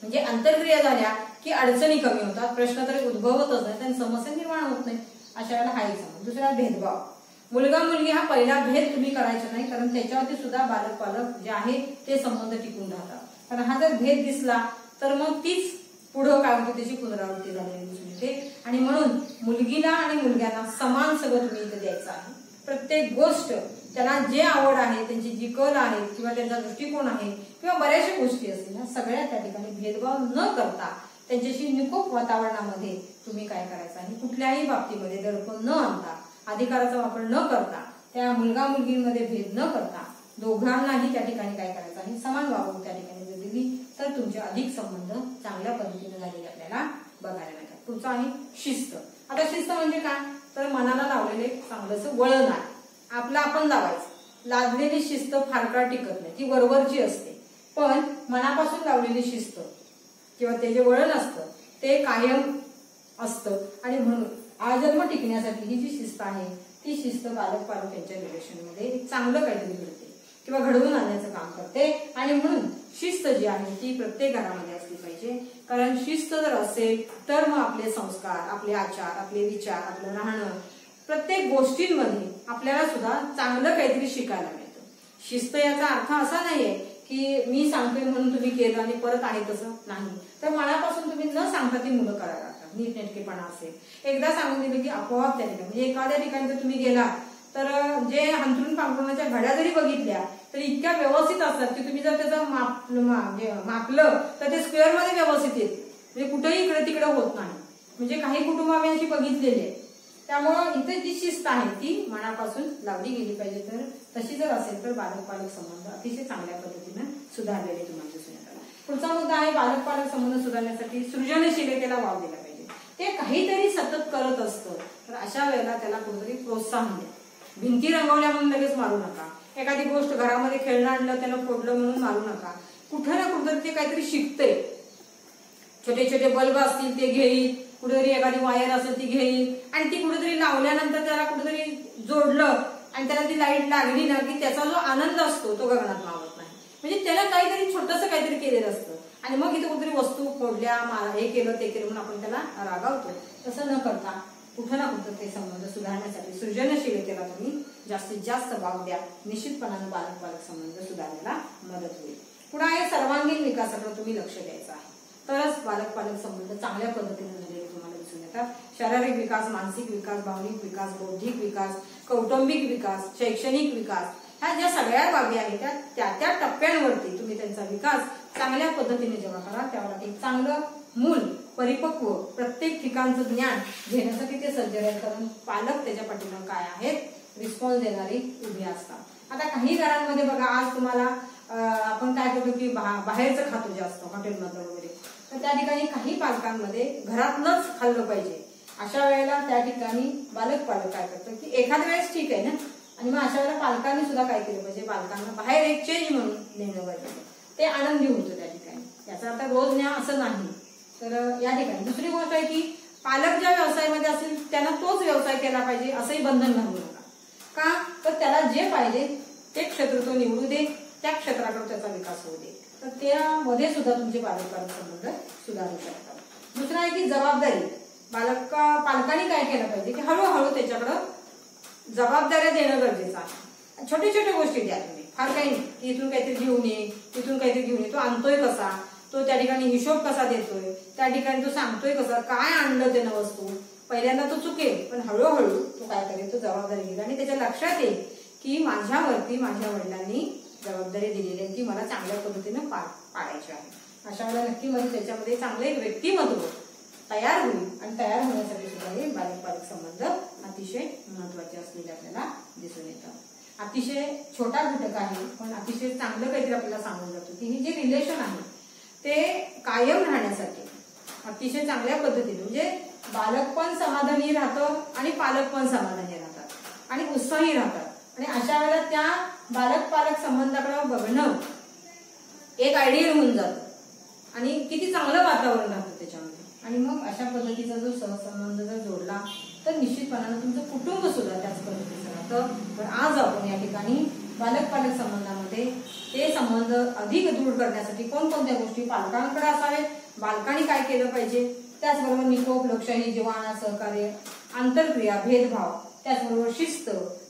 म्हणजे आंतरक्रिया झाल्या की अडचणी कमी होतात, प्रश्न तरी उद्भवतच नाही, त्यांनी समस्या निर्माण होत नाही. अशा वेळेला हा एक संबंध. दुसरा भेदभाव. मुलगा मुलगी हा पहिला भेद तुम्ही करायचा नाही, कारण त्याच्यावरती सुद्धा बालक पालक जे आहे ते संबंध टिकून राहतात. कारण हा जर भेद दिसला तर मग तीच पुढं काय होते त्याची पुनरावृत्ती झालेली दिसून येते. आणि म्हणून मुलगीला आणि मुलग्यांना समान सगळं तुम्ही इथे द्यायचं आहे. प्रत्येक गोष्ट त्यांना जे आवड आहे, त्यांची जी कल आहे किंवा त्यांचा दृष्टिकोन आहे किंवा बऱ्याचशा गोष्टी असतील ह्या सगळ्या त्या ठिकाणी भेदभाव न करता त्यांच्याशी निकोप वातावरणामध्ये तुम्ही काय करायचं आणि कुठल्याही बाबतीमध्ये दडपण न आणता, अधिकाराचा वापर न करता, त्या मुलगा मुलगीमध्ये भेद न करता दोघांनाही त्या ठिकाणी काय करायचं आणि समान वागणूक त्या ठिकाणी जर दिली तर तुमचे अधिक संबंध चांगल्या पद्धतीने झालेले आपल्याला बघायला मिळतात. पुढचा आहे शिस्त. आता शिस्त म्हणजे काय तर मनाला लावलेले चांगलंसं वळण आहे, आपलं आपण लावायचं. लादलेली शिस्त फार काळ टिकत नाही, ती वरवरची असते, पण मनापासून लावलेली शिस्त किंवा ते जे वळण असतं ते कायम असतं आणि म्हणून आजन्म टिकण्यासाठी ही जी शिस्त आहे ती शिस्त पालक यांच्या रिलेशनमध्ये चांगलं काहीतरी घडते किंवा घडवून आणण्याचं काम करते. आणि म्हणून शिस्त जी आहे ती प्रत्येक घरामध्ये असली पाहिजे, कारण शिस्त जर असेल तर मग आपले संस्कार, आपले आचार, आपले विचार, आपलं राहणं, प्रत्येक गोष्टींमध्ये आपल्याला सुद्धा चांगलं काहीतरी शिकायला मिळतं. शिस्त याचा अर्थ असा नाहीये की मी सांगतोय म्हणून तुम्ही केलं आणि परत आहे तसं नाही, तर मनापासून तुम्ही न सांगता ती मुलं करायला लागतात. नीटनेटकेपणा असेल, एकदा सांगून दिलं की आपोआप त्या ठिकाणी म्हणजे एखाद्या ठिकाणी जर तुम्ही गेला तर जे अंथरूण पांघरुणाच्या घड्या जरी बघितल्या तर इतक्या व्यवस्थित असतात की तुम्ही जर त्याचं मापलं तर ते स्क्वेअर मध्ये व्यवस्थित येते, म्हणजे कुठेही इकडे तिकडे होत नाही. म्हणजे काही कुटुंब आम्ही अशी बघितलेली आहे. त्यामुळं इथे जी शिस्त आहे ती मनापासून लावली गेली पाहिजे. तर तशी जर असेल तर बालक संबंध अतिशय चांगल्या पद्धतीने सुधारलेले तुम्हाला दिसून येतात. पुढचा मुद्दा आहे बालक संबंध सुधारण्यासाठी सृजनशीलतेला वाव दिला पाहिजे. ते काहीतरी सतत करत असतं तर अशा वेळेला त्याला कुठेतरी प्रोत्साहन द्या. भिंती रंगवल्या म्हणून लगेच मारू नका, एखादी गोष्ट घरामध्ये खेळणं आणलं त्याला फोडलं म्हणून मारू नका. कुठं ना कुठेतरी ते काहीतरी शिकतंय. छोटे छोटे बल्ब असतील ते घेईल, कुठेतरी एखादी वायर असेल ती घेईल आणि ती कुठेतरी लावल्यानंतर त्याला कुठेतरी जोडलं आणि त्याला ती लाईट लागली ना की त्याचा जो आनंद असतो तो गगनात मावत नाही. म्हणजे त्याला काहीतरी छोटंसं काहीतरी केलेलं असतं आणि मग इथे कुठेतरी वस्तू फोडल्या, हे केलं ते केलं म्हणून आपण त्याला रागावतो. तसं न करता कुठं ना कुठं ते संबंध सुधारण्यासाठी सृजनशीलतेला तुम्ही जास्तीत जास्त वाव द्या. निश्चितपणाने बालक संबंध सुधारण्याला मदत होईल. पुन्हा आहे सर्वांगीण विकासाकडे तुम्ही लक्ष द्यायचं आहे, तरच बालक संबंध चांगल्या पद्धतीने झालेले तुम्हाला दिसून येतात. शारीरिक विकास, मानसिक विकास, भावनिक विकास, बौद्धिक विकास, कौटुंबिक विकास, शैक्षणिक विकास, ह्या ज्या सगळ्या बाबी आहेत त्या टप्प्यांवरती तुम्ही त्यांचा विकास चांगल्या पद्धतीने जेव्हा करा तेव्हा एक चांगलं मूल परिपक्व प्रत्येक ठिकाणचं ज्ञान घेण्यासाठी ते सज्ज आहेत. कारण पालक त्याच्या पाठीमागे काय आहेत रिस्पॉन्स देणारी उभी असतात. आता काही घरांमध्ये बघा आज तुम्हाला आपण काय करतो की बाहेरचं खातो जास्त हॉटेलमधलं वगैरे, तर त्या ठिकाणी काही पालकांमध्ये घरातलंच खाल्लं पाहिजे. अशा वेळेला त्या ठिकाणी बालक काय करतं की एखाद्या वेळेस ठीक आहे ना, आणि मग अशा वेळेला पालकांनी सुद्धा काय केलं पाहिजे, पालकांना बाहेर एक चेंज म्हणून नेणं पाहिजे. ते आनंदी होतं त्या ठिकाणी. याचा अर्थ रोज न्या असं नाही. तर या ठिकाणी दुसरी गोष्ट आहे की पालक ज्या व्यवसायामध्ये असेल त्यांना तोच व्यवसाय केला पाहिजे असंही बंधन घालू नका. का तर त्याला जे पाहिजे ते क्षेत्र तो निवडू दे, त्या क्षेत्राकडे त्याचा विकास होऊ दे. तर त्यामध्ये सुद्धा तुमचे पालक संबंध सुधारू शकतात. दुसरं आहे की जबाबदारी. पालकांनी काय केलं पाहिजे की हळूहळू त्याच्याकडं जबाबदाऱ्या देणं गरजेचं आहे. छोट्या छोट्या गोष्टी द्या तुम्ही, फार काही नाही. इथून काहीतरी घेऊन ये, तिथून काहीतरी घेऊन ये, तो आणतोय कसा, तो त्या ठिकाणी हिशोब कसा देतोय, त्या ठिकाणी तो सांगतोय कसा, काय आणलं त्यानं वस्तू. पहिल्यांदा तो चुकेल पण हळूहळू तो काय करेल, तो जबाबदारी घेईल आणि त्याच्या लक्षात येईल की माझ्यावरती माझ्या वडिलांनी जबाबदारी दिलेली आहे ती मला चांगल्या पद्धतीने पाडायची आहे. अशा वेळेला नक्की मध्ये त्याच्यामध्ये चांगलं एक व्यक्तिमत्व तयार होईल आणि तयार होण्यासाठी सुद्धा हे बालक संबंध अतिशय महत्वाचे असलेले आपल्याला दिसून येतात. अतिशय छोटा घटक आहे पण अतिशय चांगलं काहीतरी आपल्याला सांगून जातो की ही जे रिलेशन आहे ते कायम राहण्यासाठी अतिशय चांगल्या पद्धतीने म्हणजे बालक पण समाधानी राहतं आणि पालक पण समाधानी राहतात आणि उत्साही राहतात. आणि अशा वेळेला त्या बालक संबंधाकडे बघणं एक आयडियल होऊन जातं आणि किती चांगलं वातावरण राहतं त्याच्यामध्ये. आणि मग अशा पद्धतीचा जो सहसंबंध जर जोडला तर निश्चितपणाने तुमचं कुटुंब सुद्धा त्याच पद्धतीचं राहतं. पण आज आपण या ठिकाणी बालक संबंधामध्ये ते संबंध अधिक दृढ करण्यासाठी कोणकोणत्या गोष्टी पालकांकडे असावेत, बालकांनी काय केलं पाहिजे, त्याचबरोबर निकोप, लोकशाही, जिव्हाळा, सहकार्य, आंतरक्रिया, भेदभाव, त्याचबरोबर शिस्त,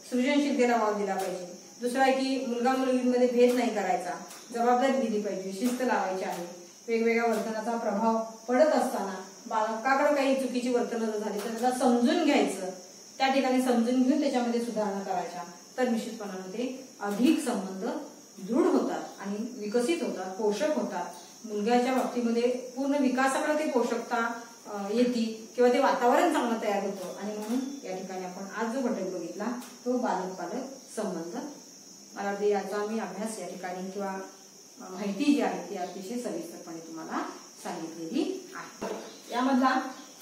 सृजनशीलतेला वाव दिला पाहिजे. दुसरं आहे की मुलगा मुलगीमध्ये भेद नाही करायचा, जबाबदारी दिली पाहिजे, शिस्त लावायची आहे. वेगवेगळ्या वर्तनाचा प्रभाव पडत असताना बालकाकडे काही चुकीची वर्तन झाली तर त्याला समजून घ्यायचं, त्या ठिकाणी समजून घेऊन त्याच्यामध्ये सुधारणा करायच्या तर निश्चितपणाने ते अधिक संबंध दृढ होतात आणि विकसित होतात, पोषक होतात. मुलग्याच्या बाबतीमध्ये पूर्ण विकासाकडे ते पोषकता येते किंवा ते वातावरण चांगलं तयार होतं. आणि म्हणून या ठिकाणी आपण आज जो घटक बघितला तो बालक पालक संबंध. मला वाटते याचा मी अभ्यास या ठिकाणी किंवा माहिती जी आहे ती अतिशय सविस्तरपणे तुम्हाला सांगितलेली आहे. यामधला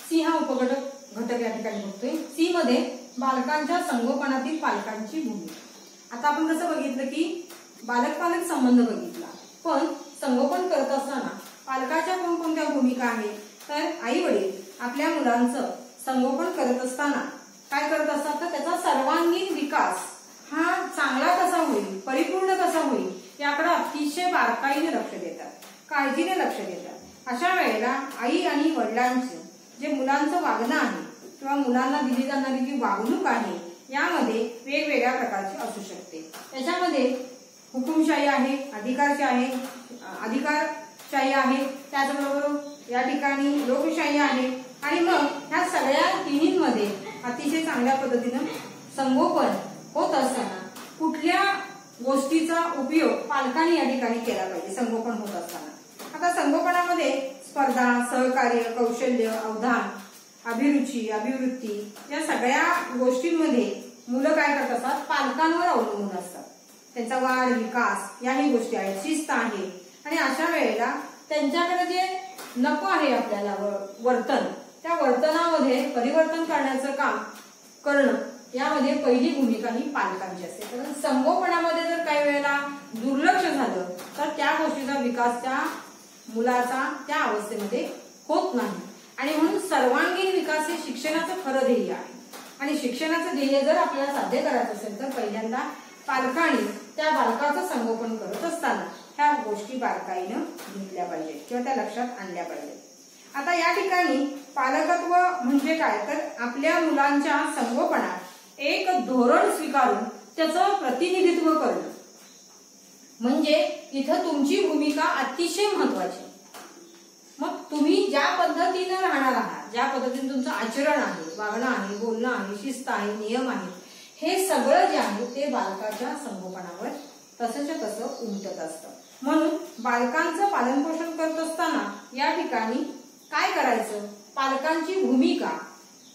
सी हा उपघटक घटक या ठिकाणी बघतोय. सी मध्ये बालकांच्या संगोपनातील पालकांची भूमिका. आता आपण कसं बघितलं की बालक पालक संबंध बघितला, पण संगोपन करत असताना पालकाच्या कोणकोणत्या भूमिका आहेत तर आई वडील आपल्या मुलांचं संगोपन करत असताना काय करत असतात तर त्याचा सर्वांगीण विकास हा चांगला कसा होईल, परिपूर्ण कसा होईल याकडे अतिशय बारकाईने लक्ष देतात, काळजीने लक्ष देतात. अशा वेळेला आई आणि वडिलांचं जे मुलांचं वागणं आहे किंवा मुलांना दिली जाणारी जी वागणूक आहे यामध्ये वेगवेगळ्या प्रकारची असू शकते. त्याच्यामध्ये हुकुमशाही आहे, अधिकारशाही आहे, त्याचबरोबर या ठिकाणी लोकशाही आहे. आणि मग ह्या सगळ्या तिन्हींमध्ये अतिशय चांगल्या पद्धतीनं संगोपन होत असताना कुठल्या गोष्टीचा उपयोग पालकांनी या ठिकाणी केला पाहिजे संगोपन होत असताना. आता संगोपनामध्ये स्पर्धा, सहकार्य, कौशल्य, अवधान, अभिरुची, अभिवृत्ती या सगळ्या गोष्टींमध्ये मुलं काय करत असतात पालकांवर अवलंबून असतात. त्यांचा वाढ विकास याही गोष्टी आहेत, शिस्त आहे. आणि अशा वेळेला त्यांच्याकडे जे नको आहे आपल्याला वर्तन, त्या वर्तनामध्ये परिवर्तन करण्याचं काम करणं यामध्ये पहिली भूमिका ही पालकांची असते. कारण संगोपनामध्ये जर काही वेळेला दुर्लक्ष झालं तर त्या गोष्टीचा विकास त्या मुलाचा त्या अवस्थेमध्ये होत नाही. आणि म्हणून सर्वांगीण विकास हे शिक्षणाचं खरं ध्येय आहे. आणि शिक्षणाचं ध्येय जर आपल्याला साध्य करायचं असेल तर पहिल्यांदा पालकांनी त्या बालकाचं संगोपन करत असताना ह्या गोष्टी बारकाईनं घेतल्या पाहिजेत किंवा त्या लक्षात आणल्या पाहिजेत. आता या ठिकाणी पालकत्व म्हणजे काय तर आपल्या मुलांच्या संगोपनात एक धोरण स्वीकारून त्याचं प्रतिनिधित्व करणं. म्हणजे इथं तुमची भूमिका अतिशय महत्वाची. मग तुम्ही ज्या पद्धतीनं राहणार आहात, ज्या पद्धतीने तुमचं आचरण आहे, वागणं आहे, बोलणं आहे, शिस्त आहे, नियम आहे, हे सगळं जे आहे ते बालकाच्या संगोपनावर तसंच्या तसं उमटत असतं. म्हणून बालकांचं पालनपोषण करत असताना या ठिकाणी काय करायचं, पालकांची भूमिका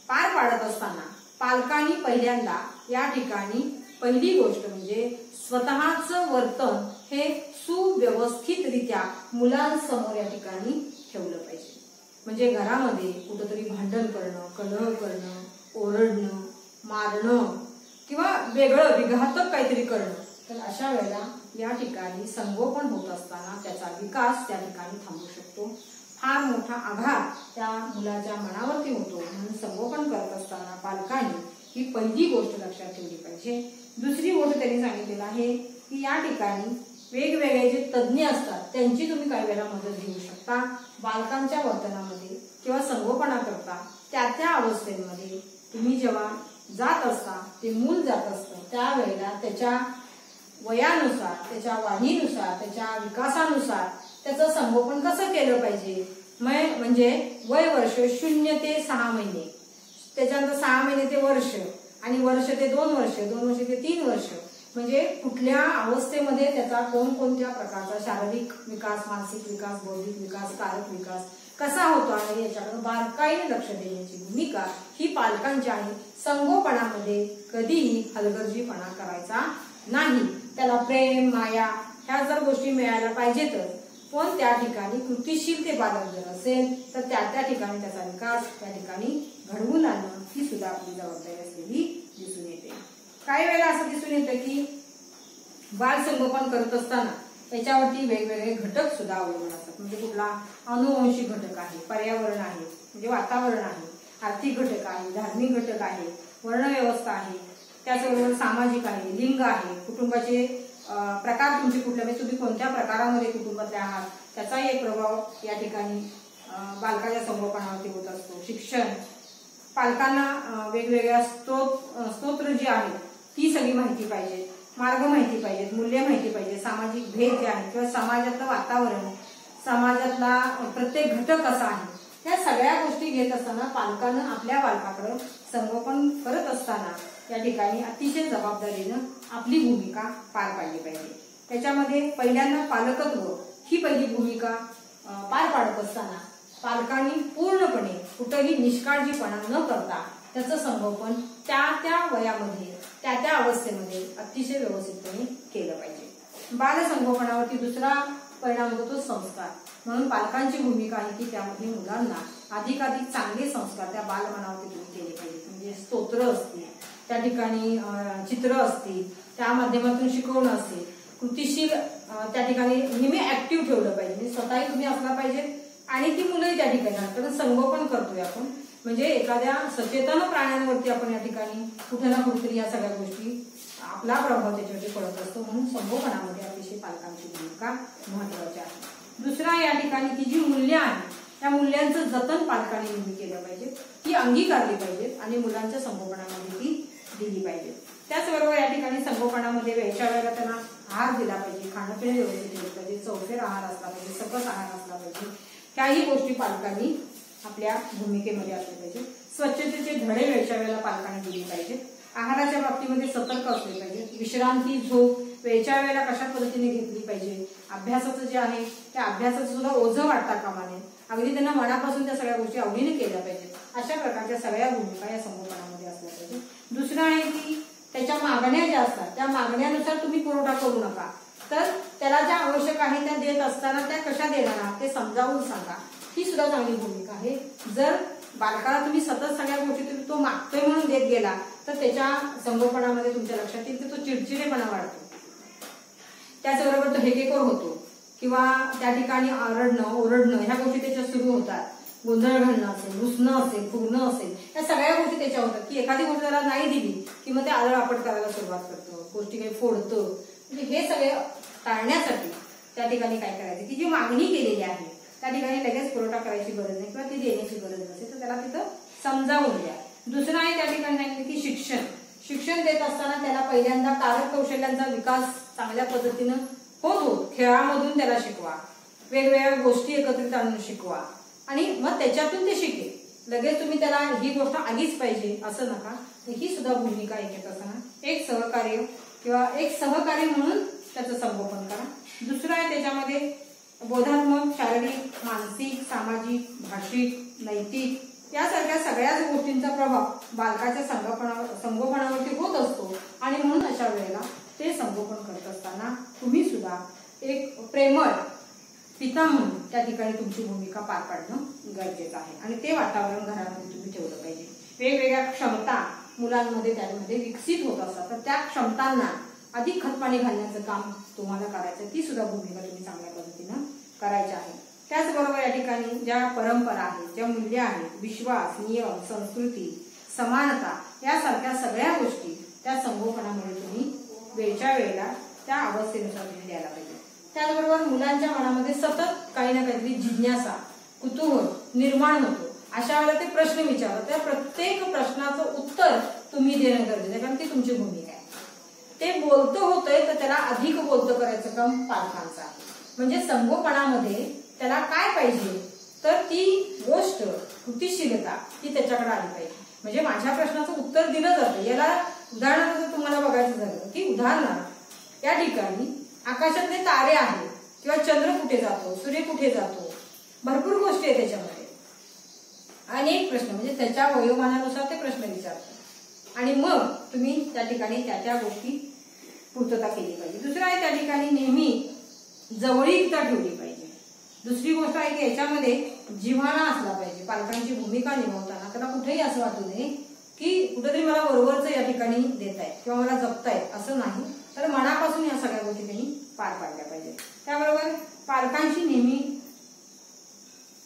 पार पाडत असताना पालकांनी पहिल्यांदा या ठिकाणी पहिली गोष्ट म्हणजे स्वतःचं वर्तन हे सुव्यवस्थितरित्या मुलांसमोर या ठिकाणी ठेवलं पाहिजे. म्हणजे घरामध्ये कुठंतरी भांडण करणं, कलह करणं, ओरडणं, मारणं किंवा वेगळं विघातक काहीतरी करणं, तर अशा वेळेला या ठिकाणी संगोपन होत असताना त्याचा विकास त्या ठिकाणी थांबू शकतो. फार मोठा आघात त्या मुलाच्या मनावरती होतो. म्हणून संगोपन करत असताना पालकांनी ही पहिली गोष्ट लक्षात ठेवली पाहिजे. दुसरी गोष्ट त्यांनी सांगितलेलं आहे की या ठिकाणी वेगवेगळे जे तज्ज्ञ असतात त्यांची तुम्ही काही वेळा मदत घेऊ शकता. बालकांच्या वर्तनामध्ये किंवा संगोपनाकरता त्या अवस्थेमध्ये तुम्ही जेव्हा जात असता, ते मूल जात असतं, त्यावेळेला त्याच्या वयानुसार, त्याच्या वाढीनुसार, त्याच्या विकासानुसार त्याचं संगोपन कसं केलं पाहिजे. म्हणजे वय वर्ष 0 ते 6 महिने, त्याच्यानंतर 6 महिने ते वर्ष, आणि वर्ष ते 2 वर्ष, 2 वर्ष ते 3 वर्ष, म्हणजे कुठल्या अवस्थेमध्ये त्याचा कोणकोणत्या प्रकारचा शारीरिक विकास, मानसिक विकास, बौद्धिक विकास, कारक विकास कसा होतो आहे याच्याकडे बारकाईने लक्ष देण्याची भूमिका ही पालकांची आहे. संगोपनामध्ये कधीही हलगर्जीपणा करायचा नाही. त्याला प्रेम, माया ह्या जर गोष्टी मिळायला पाहिजेतच, पण त्या ठिकाणी कृतिशील ते बालक जर असेल तर त्या ठिकाणी त्याचा विकास त्या ठिकाणी घडवून आणणं ही सुद्धा आपली जबाबदारी असलेली दिसून येते. काही वेळेला असं दिसून येतं की बाल संगोपन करत असताना त्याच्यावरती वेगवेगळे घटक सुद्धा अवलंबून असतात. म्हणजे कुठला अनुवंशिक घटक आहे, पर्यावरण आहे म्हणजे वातावरण आहे, आर्थिक घटक आहे, धार्मिक घटक आहे, वर्णव्यवस्था आहे, त्याचबरोबर सामाजिक आहे, लिंग आहे, कुटुंबाचे प्रकार तुमचे कुठले, म्हणजे तुम्ही कोणत्या प्रकारामध्ये कुटुंबातले आहात त्याचाही एक प्रभाव या ठिकाणी बालकाच्या संगोपनावरती होत असतो. शिक्षण, पालकांना वेगवेगळ्या स्तोत्र जी आहेत ती सगळी माहिती पाहिजे, मार्ग माहिती पाहिजेत, मूल्य माहिती पाहिजे, सामाजिक भेद जे आहेत किंवा समाजातलं वातावरण, समाजातला प्रत्येक घटक कसा आहे या सगळ्या गोष्टी घेत असताना पालकानं आपल्या बालकाकडे संगोपन करत असताना या ठिकाणी अतिशय जबाबदारीनं आपली भूमिका पार पाडली पाहिजे. त्याच्यामध्ये पहिल्यांदा पालकत्व ही पहिली भूमिका पार पाडत असताना पालकांनी पूर्णपणे कुठेही निष्काळजीपणा न करता त्याचं संगोपन त्या त्या वयामध्ये त्या त्या अवस्थेमध्ये अतिशय व्यवस्थितपणे केलं पाहिजे. बालसंगोपनावरती दुसरा परिणाम होतो संस्कार. म्हणून पालकांची भूमिका आहे की त्यामध्ये मुलांना अधिकाधिक चांगले संस्कार त्या बालमनावरती तुम्ही केले पाहिजे. म्हणजे स्तोत्र असतील, त्या ठिकाणी चित्र असतील, त्या माध्यमातून शिकवणं असेल, कृतीशील त्या ठिकाणी नेहमी ऍक्टिव्ह ठेवलं पाहिजे. स्वतःही तुम्ही असला पाहिजे आणि ती मुलंही त्या ठिकाणी कारण संगोपन करतोय आपण म्हणजे एखाद्या सचेतन प्राण्यांवरती आपण या ठिकाणी कुठे ना कुठेतरी या सगळ्या गोष्टी आपला प्रभाव त्याच्यावरती पडत असतो. म्हणून संगोपनामध्ये अतिशय पालकांची भूमिका महत्वाची आहे. दुसरा या ठिकाणी ती जी मूल्य आहे त्या मूल्यांचं जतन पालकांनी नेहमी केलं पाहिजे, ती अंगीकारली पाहिजेत आणि मुलांच्या संगोपनामध्ये ती दिली पाहिजे. त्याचबरोबर या ठिकाणी संगोपनामध्ये वेळच्या वेळेला त्यांना आहार दिला पाहिजे, खाणं पिणं व्यवस्थित दिलं पाहिजे, चौफेर आहार असला पाहिजे, सकस आहार असला पाहिजे. त्याही गोष्टी पालकांनी आपल्या भूमिकेमध्ये असले पाहिजे. स्वच्छतेचे धडे वेळच्या वेळेला पालकांनी दिले पाहिजेत. आहाराच्या बाबतीमध्ये सतर्क असले पाहिजे. विश्रांती, झोप वेळच्या वेळेला कशा पद्धतीने घेतली पाहिजे. अभ्यासाचं जे आहे त्या अभ्यासाचं सुद्धा ओझं वाटता कामा नये. अगदी त्यांना मनापासून त्या सगळ्या गोष्टी आवडीने केल्या पाहिजेत. अशा प्रकारच्या सगळ्या भूमिका या संगोपनामध्ये असल्या पाहिजे. दुसरं आहे की त्याच्या मागण्या ज्या असतात त्या मागण्यानुसार तुम्ही पुरवठा करू नका. तर त्याला ज्या आवश्यक आहे त्या देत असताना त्या कशा देणार आहात ते समजावून सांगा. ही सुद्धा चांगली भूमिका आहे. जर बालकाला तुम्ही सतत सगळ्या गोष्टी तुम्ही तो मागतोय म्हणून देत गेला तर त्याच्या संगोपनामध्ये तुमच्या लक्षात येईल की तो चिडचिडेपणा वाढतो. त्याचबरोबर तो हेकेखोर होतो किंवा त्या ठिकाणी आरडणं ओरडणं ह्या गोष्टी त्याच्या सुरू होतात. गोंधळ घालणं असेल, रुसणं असेल, फुगणं असेल, या सगळ्या गोष्टी त्याच्या होतात की एखादी गोष्ट त्याला नाही दिली की मग ते आदळआपट करायला सुरुवात करतो, गोष्टी काही फोडतो. म्हणजे हे सगळे टाळण्यासाठी त्या ठिकाणी काय करायचं की जी मागणी केलेली आहे त्या ठिकाणी लगेच पुरवठा करायची गरज नाही किंवा ती देण्याची गरज नसेल तर त्याला तिथं समजावून द्या. दुसरं आहे त्या ठिकाणी सांगितलं की शिक्षण देत असताना त्याला पहिल्यांदा कारक कौशल्यांचा विकास चांगल्या पद्धतीनं होतो. खेळामधून त्याला शिकवा, वेगवेगळ्या गोष्टी एकत्रित आणून शिकवा आणि मग त्याच्यातून ते शिकेल. लगेच तुम्ही त्याला ही गोष्ट आलीच पाहिजे असं नका. ही सुद्धा भूमिका येत असताना एक सहकार्य किंवा एक सहकारी म्हणून त्याचं संगोपन करा. दुसरं आहे त्याच्यामध्ये बोधात्मक, शारीरिक, मानसिक, सामाजिक, भाषिक, नैतिक यासारख्या सगळ्याच गोष्टींचा प्रभाव बालकाच्या संगोपनावरती होत असतो आणि म्हणून अशा वेळेला ते संगोपन करत असताना तुम्ही सुद्धा एक प्रेमळ पिता म्हणून त्या ठिकाणी तुमची भूमिका पार पाडणं गरजेचं आहे आणि ते वातावरण घरामध्ये तुम्ही ठेवलं पाहिजे. वेगवेगळ्या क्षमता मुलांमध्ये त्यामध्ये विकसित होत असतात तर त्या क्षमतांना अधिक खतपाणी घालण्याचं काम तुम्हाला करायचं. ती सुद्धा भूमिका तुम्ही चांगल्या पद्धतीनं करायची आहे. त्याचबरोबर या ठिकाणी ज्या परंपरा आहेत, ज्या मूल्य आहेत, विश्वास, नियम, संस्कृती, समानता यासारख्या सगळ्या गोष्टी त्या संगोपनामुळे तुम्ही वेळच्या वेळेला त्या अवस्थेनुसार तुम्ही द्यायला पाहिजे. त्याचबरोबर मुलांच्या मनामध्ये सतत काही ना काहीतरी जिज्ञासा, कुतूहल निर्माण होतो. अशा वेळेला ते प्रश्न विचारतात. त्या प्रत्येक प्रश्नाचं उत्तर तुम्ही देणं गरजेचं आहे कारण ती तुमची भूमिका आहे. ते बोलतं होतंय तर त्याला अधिक बोलतं करायचं काम पालकांचं आहे. म्हणजे संगोपनामध्ये त्याला काय पाहिजे तर ती गोष्ट कृतीशीलता ती त्याच्याकडे आली पाहिजे. म्हणजे माझ्या प्रश्नाचं उत्तर दिलं जातं. याला उदाहरणार्थ जर तुम्हाला बघायचं झालं की उदाहरणार्थ या ठिकाणी आकाशातले तारे आहेत किंवा चंद्र कुठे जातो, सूर्य कुठे जातो, भरपूर गोष्टी आहेत त्याच्यामध्ये. अनेक प्रश्न म्हणजे त्याच्या वयोमानानुसार ते प्रश्न विचारतात आणि मग तुम्ही त्या ठिकाणी त्या गोष्टी पूर्तता केली पाहिजे. दुसरं आहे त्या ठिकाणी नेहमी जवळीकता ठेवली पाहिजे. दुसरी गोष्ट आहे की याच्यामध्ये जिव्हाळा असला पाहिजे. पालकांची भूमिका निभावताना त्याला कुठेही असं वाटू नये की कुठेतरी मला बरोबरच या ठिकाणी देत आहे किंवा मला जपतायत असं नाही. तर मनापासून या सगळ्या गोष्टी त्यांनी पार पाडल्या पाहिजे. त्याबरोबर पालकांशी नेहमी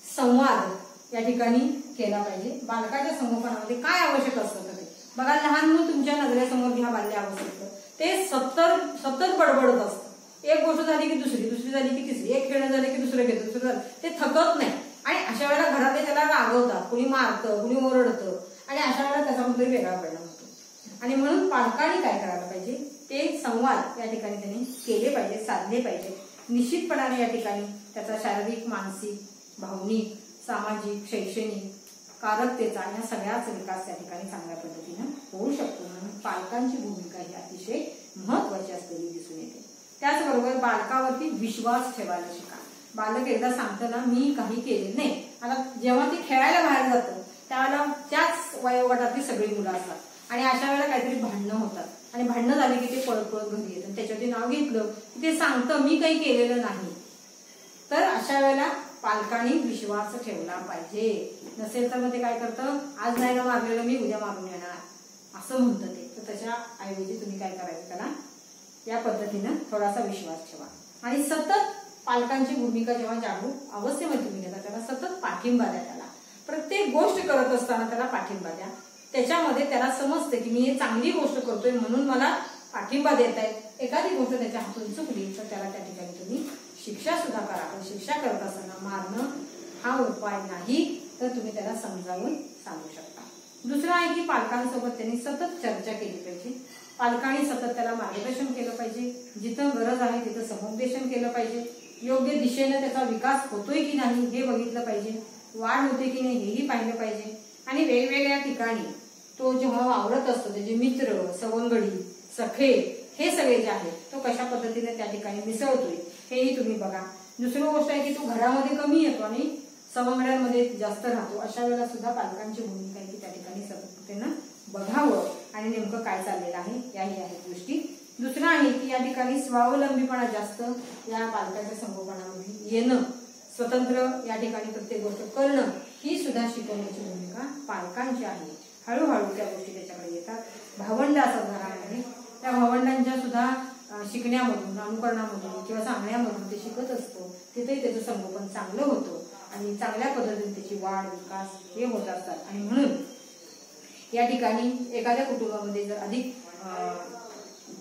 संवाद या ठिकाणी केला पाहिजे. बालकाच्या संगोपनामध्ये काय आवश्यक असतं ते बघा. लहान मुलं तुमच्या नजरेसमोर घ्या बाल्य आवश्यक ते सतत बडबडत असतं. एक गोष्ट झाली की दुसरी झाली की तिसरी, एक खेळणं झालं की दुसरं घेतं, दुसरं झालं. ते थकत नाही आणि अशा वेळेला घरातले त्याला रागवतात, कुणी मारतं, कुणी ओरडतं आणि अशा वेळेला त्याचा कुठेतरी वेगळा परिणाम होतो. आणि म्हणून पालकांनी काय करायला पाहिजे ते संवाद या ठिकाणी त्यांनी केले पाहिजे, साधले पाहिजे. निश्चितपणाने या ठिकाणी त्याचा शारीरिक, मानसिक, भावनिक, सामाजिक, शैक्षणिक, कारकतेचा या सगळ्याच विकास त्या ठिकाणी चांगल्या पद्धतीनं होऊ शकतो. म्हणून पालकांची भूमिका ही अतिशय महत्वाची असलेली दिसून येते. त्याचबरोबर बालकावरती विश्वास ठेवायला शिका. बालक एकदा सांगतं ना मी काही केले नाही, आता जेव्हा ती खेळायला बाहेर जातं त्यावेळेला त्याच वयोगटातली सगळी मुलं असतात आणि अशा वेळेला काहीतरी भांडणं होतात आणि भांडणं झाली की ते पळत पळत घरी येतं. त्याच्यावरती नाव घेतलं की ते सांगतं मी काही केलेलं नाही. तर अशा वेळेला पालकांनी विश्वास ठेवला पाहिजे. नसेल तर मग ते काय करतं, आज नाही ना मारलेलं मी उद्या मारून येणार असं म्हणतं ते. तर त्याच्या ऐवजी तुम्ही काय करायचं, त्याला या पद्धतीनं थोडासा विश्वास ठेवा आणि सतत पालकांची भूमिका जेव्हा जागरूक अवस्थेमध्ये तुम्ही घेता त्याला सतत पाठिंबा द्या. त्याला प्रत्येक गोष्ट करत असताना त्याला पाठिंबा द्या. त्याच्यामध्ये त्याला समजते की मी हे चांगली गोष्ट करतोय म्हणून मला पाठिंबा देत आहेत. एखादी गोष्ट त्याच्या हातून चुकली तर त्याला त्या ठिकाणी तुम्ही शिक्षा सुद्धा करा. पण शिक्षा करत असताना मारणं हा उपाय नाही, तर तुम्ही त्याला समजावून सांगू शकता. दुसरं आहे की पालकांसोबत त्यांनी सतत चर्चा केली पाहिजे. पालकांनी सतत त्याला मार्गदर्शन केलं पाहिजे. जिथं गरज आहे तिथं समुपदेशन केलं पाहिजे. योग्य दिशेने त्याचा विकास होतोय की नाही हे बघितलं पाहिजे. वाढ होते की नाही हेही पाहिलं पाहिजे. आणि वेगवेगळ्या ठिकाणी तो जेव्हा वावरत असतो त्याचे मित्र, सवंगडी, सखे हे सगळे जे आहेत तो कशा पद्धतीने त्या ठिकाणी मिसळतोय हेही तुम्ही बघा. दुसरी गोष्ट आहे की तो घरामध्ये कमी येतो आणि सवंगड्यांमध्ये जास्त राहतो. अशा वेळेला सुद्धा पालकांची भूमिका आहे की त्या ठिकाणी सतततेनं बघावं आणि नेमकं काय चाललेलं आहे याही आहेत गोष्टी. दुसरं आहे की या ठिकाणी स्वावलंबीपणा जास्त या पालकाच्या संगोपनामध्ये येणं, स्वतंत्र या ठिकाणी प्रत्येक गोष्ट करणं ही सुद्धा शिकवण्याची भूमिका पालकांची आहे. हळूहळू त्या गोष्टी त्याच्याकडे येतात. भावंड असतात घरामध्ये, त्या भावंडांच्या सुद्धा शिकण्यामधून, अनुकरणामधून किंवा सांगण्यामधून ते शिकत असतो. तिथेही त्याचं संगोपन चांगलं होतं आणि चांगल्या पद्धतीने त्याची वाढ विकास हे होत असतात. आणि म्हणून या ठिकाणी एखाद्या कुटुंबामध्ये जर अधिक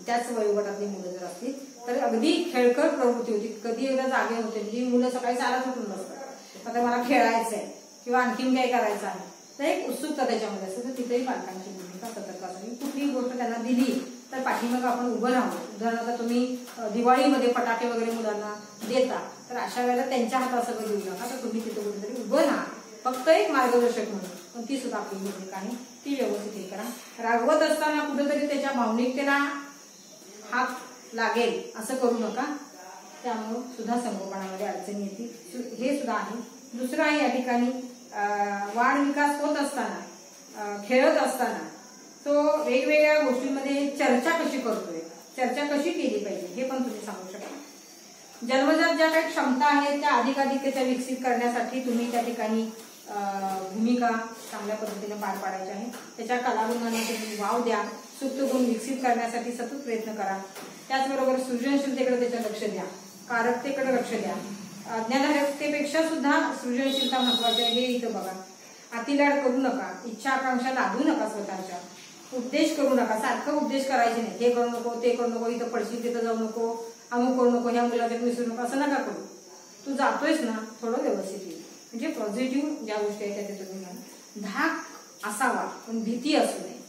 त्याच वयोगटातली मुलं जर असतील तर अगदी खेळकर प्रवृत्ती होती. कधी एकदा जागे होते म्हणजे मुलं सकाळी चालत उठून बसतात, आता मला खेळायचंय किंवा आणखीन काय करायचं आहे, तर एक उत्सुकता त्याच्यामध्ये असते. तर तिथेही पालकांची भूमिका सतर्क असावी. कुठलीही गोष्ट त्यांना दिली तर पाठीमागे आपण उभं राहू. उदाहरणार्थ तुम्ही दिवाळीमध्ये फटाके वगैरे मुलांना देता तर अशा वेळेला त्यांच्या हातात सगळं देऊ नका, तर तुम्ही तिथे कुठेतरी उभं राहा फक्त एक मार्गदर्शक म्हणून. पण ती सुद्धा आपली भूमिका आहे, ती व्यवस्थित हे करा. रागवत असताना कुठेतरी त्याच्या भावनिकतेला हात लागेल असं करू नका, त्यामुळे सुद्धा संगोपनामध्ये अडचणी येतील, हे सुद्धा आहे. दुसरं आहे या ठिकाणी वाढ विकास होत असताना, खेळत असताना तो वेगवेगळ्या गोष्टींमध्ये चर्चा कशी करतोय, चर्चा कशी केली पाहिजे हे पण तुम्ही सांगू शकता. जन्मजात ज्या काही क्षमता आहेत त्या अधिकाधिक त्याच्या विकसित करण्यासाठी तुम्ही त्या ठिकाणी भूमिका चांगल्या पद्धतीने पार पाडायची आहे. त्याच्या कलागुणांना तुम्ही वाव द्या. सुप्त गुण विकसित करण्यासाठी सतत प्रयत्न करा. त्याचबरोबर सृजनशीलतेकडे त्याच्या लक्ष द्या, कारकतेकडे लक्ष द्या. ज्ञानार्हतेपेक्षा सुद्धा सृजनशीलता महत्वाची आहे हे इथं बघा. अतिलाड करू नका, इच्छा आकांक्षा लादू नका, स्वतःच्या उपदेश करू नका. सारखं उपदेश करायचे नाही, हे करू नको ते करू नको, इथं पडशील तिथं जाऊ नको, अमुक करू नको, ह्या मुलाच्या विसरू नको, असं नका करू. तू जातोयस ना थोडं व्यवस्थित येईल. म्हणजे पॉझिटिव्ह ज्या गोष्टी आहेत त्या तुम्ही घ्या. धाक असावा पण भीती असू नये.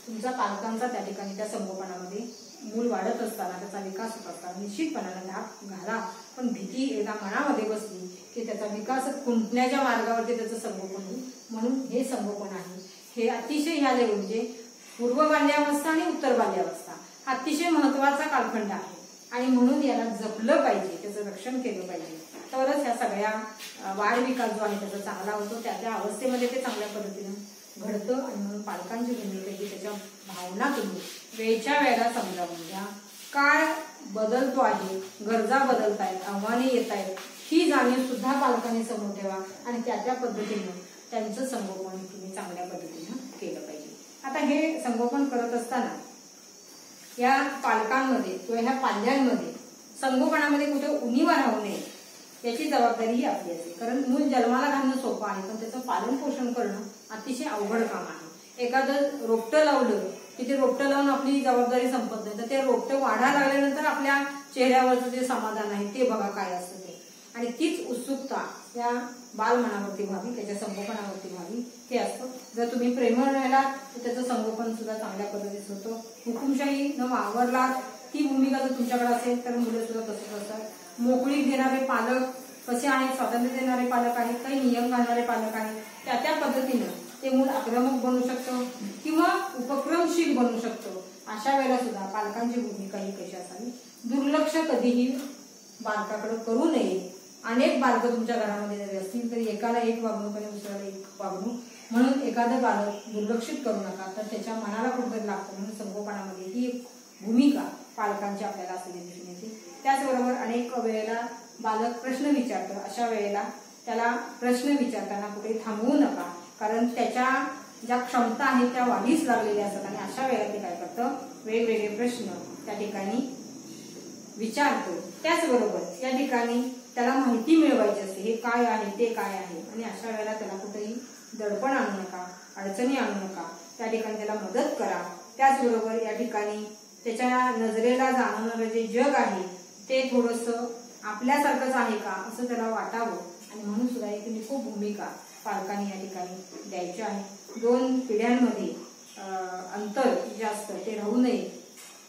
तुमचा पालकांचा त्या ठिकाणी त्या संगोपनामध्ये मूल वाढत असताना त्याचा विकास होत असताना निश्चितपणाने धाक घाला, पण भीती एकदा मनामध्ये बसली की त्याचा विकास खुंटण्याच्या मार्गावरती त्याचं संगोपन होईल. म्हणून हे संगोपन आहे हे अतिशय ह्या लेवल म्हणजे पूर्व बाल्यावस्था आणि उत्तर बाल्यावस्था अतिशय महत्वाचा कालखंड आहे आणि म्हणून याला जपलं पाहिजे, त्याचं रक्षण केलं पाहिजे. तरच ह्या सगळ्या वाढ विकास जो आहे त्याचा चांगला होतो. त्या अवस्थेमध्ये ते चांगल्या पद्धतीनं घडतं आणि म्हणून पालकांची भूमिका की त्याच्या भावना तुम्ही वेळच्या वेळेला समजावून घ्या. काळ बदलतो आहे, गरजा बदलत आहेत, आव्हाने येत आहेत, ही जाणीव सुद्धा पालकांनी समोर ठेवा आणि त्या पद्धतीनं त्यांचं संगोपन तुम्ही चांगल्या पद्धतीनं केलं पाहिजे. आता हे संगोपन करत असताना या पालकांमध्ये किंवा ह्या पाल्यांमध्ये संगोपनामध्ये कुठे उणीवा राहू नये याची जबाबदारी ही आपली असते. कारण मूल जन्माला घालणं सोपं आहे पण त्याचं पालन पोषण करणं अतिशय अवघड काम आहे. एखादं रोपटं लावलं की ते रोपटं लावून आपली जबाबदारी संपत नाही, तर ते रोपटं वाढायला लागल्यानंतर आपल्या चेहऱ्यावरचं जे समाधान आहे ते बघा काय असतं ते. आणि तीच उत्सुकता त्या बालमनावरती व्हावी, त्याच्या संगोपनावरती व्हावी हे असतं. जर तुम्ही प्रेमळ राहिला तर त्याचं संगोपन सुद्धा चांगल्या पद्धतीचं होतं. हुकुमशाही न वावरला ती भूमिका जर तुमच्याकडे असेल तर मुलं सुद्धा तसंच असतात. मोकळीक देणारे पालक कसे आहेत, स्वातंत्र्य देणारे पालक आहेत, काही नियम घालणारे पालक आहेत, त्या पद्धतीनं ते मूल आक्रमक बनू शकतो किंवा उपक्रमशील बनू शकतो. अशा वेळेला सुद्धा पालकांची भूमिका ही कशी असावी, दुर्लक्ष कधीही बालकाकडे करू नये. अनेक बालक तुमच्या घरामध्ये जरी असतील तरी एकाला एक वागणूक आणि दुसऱ्याला एक वागणूक म्हणून एखादं बालक दुर्लक्षित करू नका, तर त्याच्या मनाला कुठेतरी लागतं. म्हणून संगोपनामध्ये ही एक भूमिका पालकांची आपल्याला असलेली दिसून येते. त्याचबरोबर अनेक वेळेला बालक प्रश्न विचारतं, अशा वेळेला त्याला प्रश्न विचारताना कुठे थांबवू नका, कारण त्याच्या ज्या क्षमता आहेत त्या वाढीस लागलेल्या असतात आणि अशा वेळेला ते काय करतं, वेगवेगळे प्रश्न त्या ठिकाणी विचारतो. त्याचबरोबर त्या ठिकाणी त्याला माहिती मिळवायची असते, हे काय आहे ते काय आहे, आणि अशा वेळेला त्याला कुठेही दडपण आणू नका, अडचणी आणू नका, त्या ठिकाणी त्याला मदत करा. त्याचबरोबर या ठिकाणी त्याच्या नजरेला जाणवणारं जे जग आहे ते थोडंसं आपल्यासारखंच आहे का असं त्याला वाटावं, आणि म्हणून सुद्धा एक खूप भूमिका पालकांनी या ठिकाणी द्यायची आहे. दोन पिढ्यांमध्ये अंतर जे असतं ते राहू नये,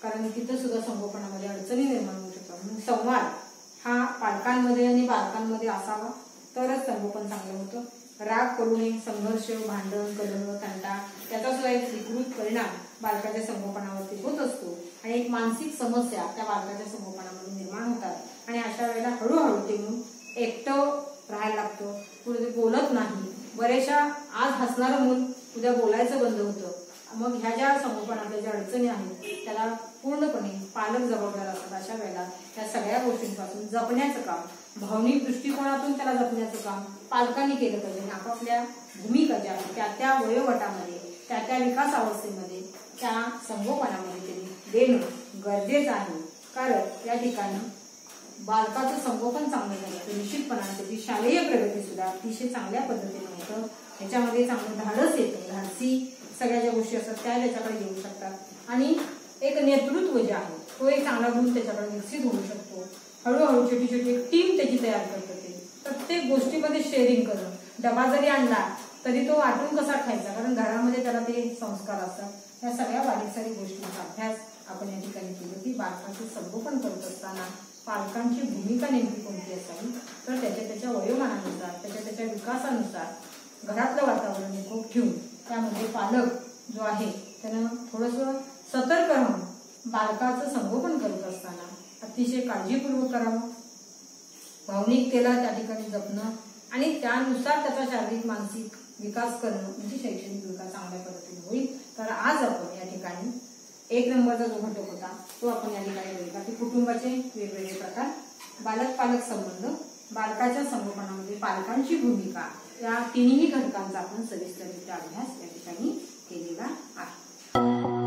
कारण तिथं सुद्धा संगोपनामध्ये अडचणी निर्माण होऊ शकतात. म्हणून संवाद हा पालकांमध्ये आणि बालकांमध्ये असावा, तरच संगोपन चांगलं होतं. राग करू नये, संघर्ष, भांडण, कलह, तंटा त्याचा सुद्धा एक विकृत परिणाम बालकाच्या संगोपनावरती होत असतो आणि एक मानसिक समस्या त्या बालकाच्या संगोपनामध्ये निर्माण होतात. आणि अशा वेळेला हळूहळू ते मूल एकटं राहायला लागतं, पुढे ते बोलत नाही. बरेचशा आज हसणारं मूल उद्या बोलायचं बंद होतं. मग ह्या ज्या संगोपनातल्या ज्या अडचणी आहेत त्याला पूर्णपणे पालक जबाबदार असतात. अशा वेळेला त्या सगळ्या गोष्टींपासून जपण्याचं काम, भावनिक दृष्टिकोनातून त्याला जपण्याचं काम पालकांनी केलं पाहिजे. आपापल्या भूमिका ज्या आहेत त्या वयोगटामध्ये, त्या विकास अवस्थेमध्ये त्या संगोपनामध्ये त्यांनी देणं गरजेचं आहे. कारण या ठिकाणी बालकाचं संगोपन चांगलं झालं तर निश्चितपणाने त्याची शालेय प्रगती सुद्धा अतिशय चांगल्या पद्धतीने होतं. ह्याच्यामध्ये चांगलं धाडस येतं, धाडसी सगळ्या ज्या गोष्टी असतात त्या त्याच्याकडे येऊ शकतात आणि एक नेतृत्व जे आहे तो एक चांगला गुण त्याच्याकडे विकसित होऊ शकतो. हळूहळू छोटी छोटी एक टीम त्याची तयार करत होते. प्रत्येक गोष्टीमध्ये शेअरिंग करणं, डबा जरी आणला तरी तो वाटून कसा खायचा, कारण घरामध्ये त्याला ते संस्कार असतात. या सगळ्या बारीक सारीक गोष्टींचा अभ्यास आपण या ठिकाणी केला की बालकांचं संगोपन करत असताना पालकांची भूमिका नेमकी कोणती असावी, तर त्याच्या वयोमानानुसार, त्याच्या विकासानुसार घरातलं वातावरण निकोप ठेवून त्यामध्ये पालक जो आहे त्यानं थोडंसं सतर्क राहून बालकाचं संगोपन करत असताना अतिशय काळजीपूर्वक करावं. भावनिकतेला त्या ठिकाणी जपणं आणि त्यानुसार त्याचा शारीरिक मानसिक विकास करणं म्हणजे शैक्षणिक विकास चांगल्या पद्धतीने होईल. तर आज आपण या ठिकाणी 1 नंबरचा जो घटक होता तो आपण या ठिकाणी बघितला की कुटुंबाचे वेगवेगळे प्रकार, बालक पालक संबंध, बालकाच्या संगोपनामध्ये पालकांची भूमिका, या तिन्ही घटकांचा आपण सविस्तररित्या अभ्यास या ठिकाणी केलेला आहे.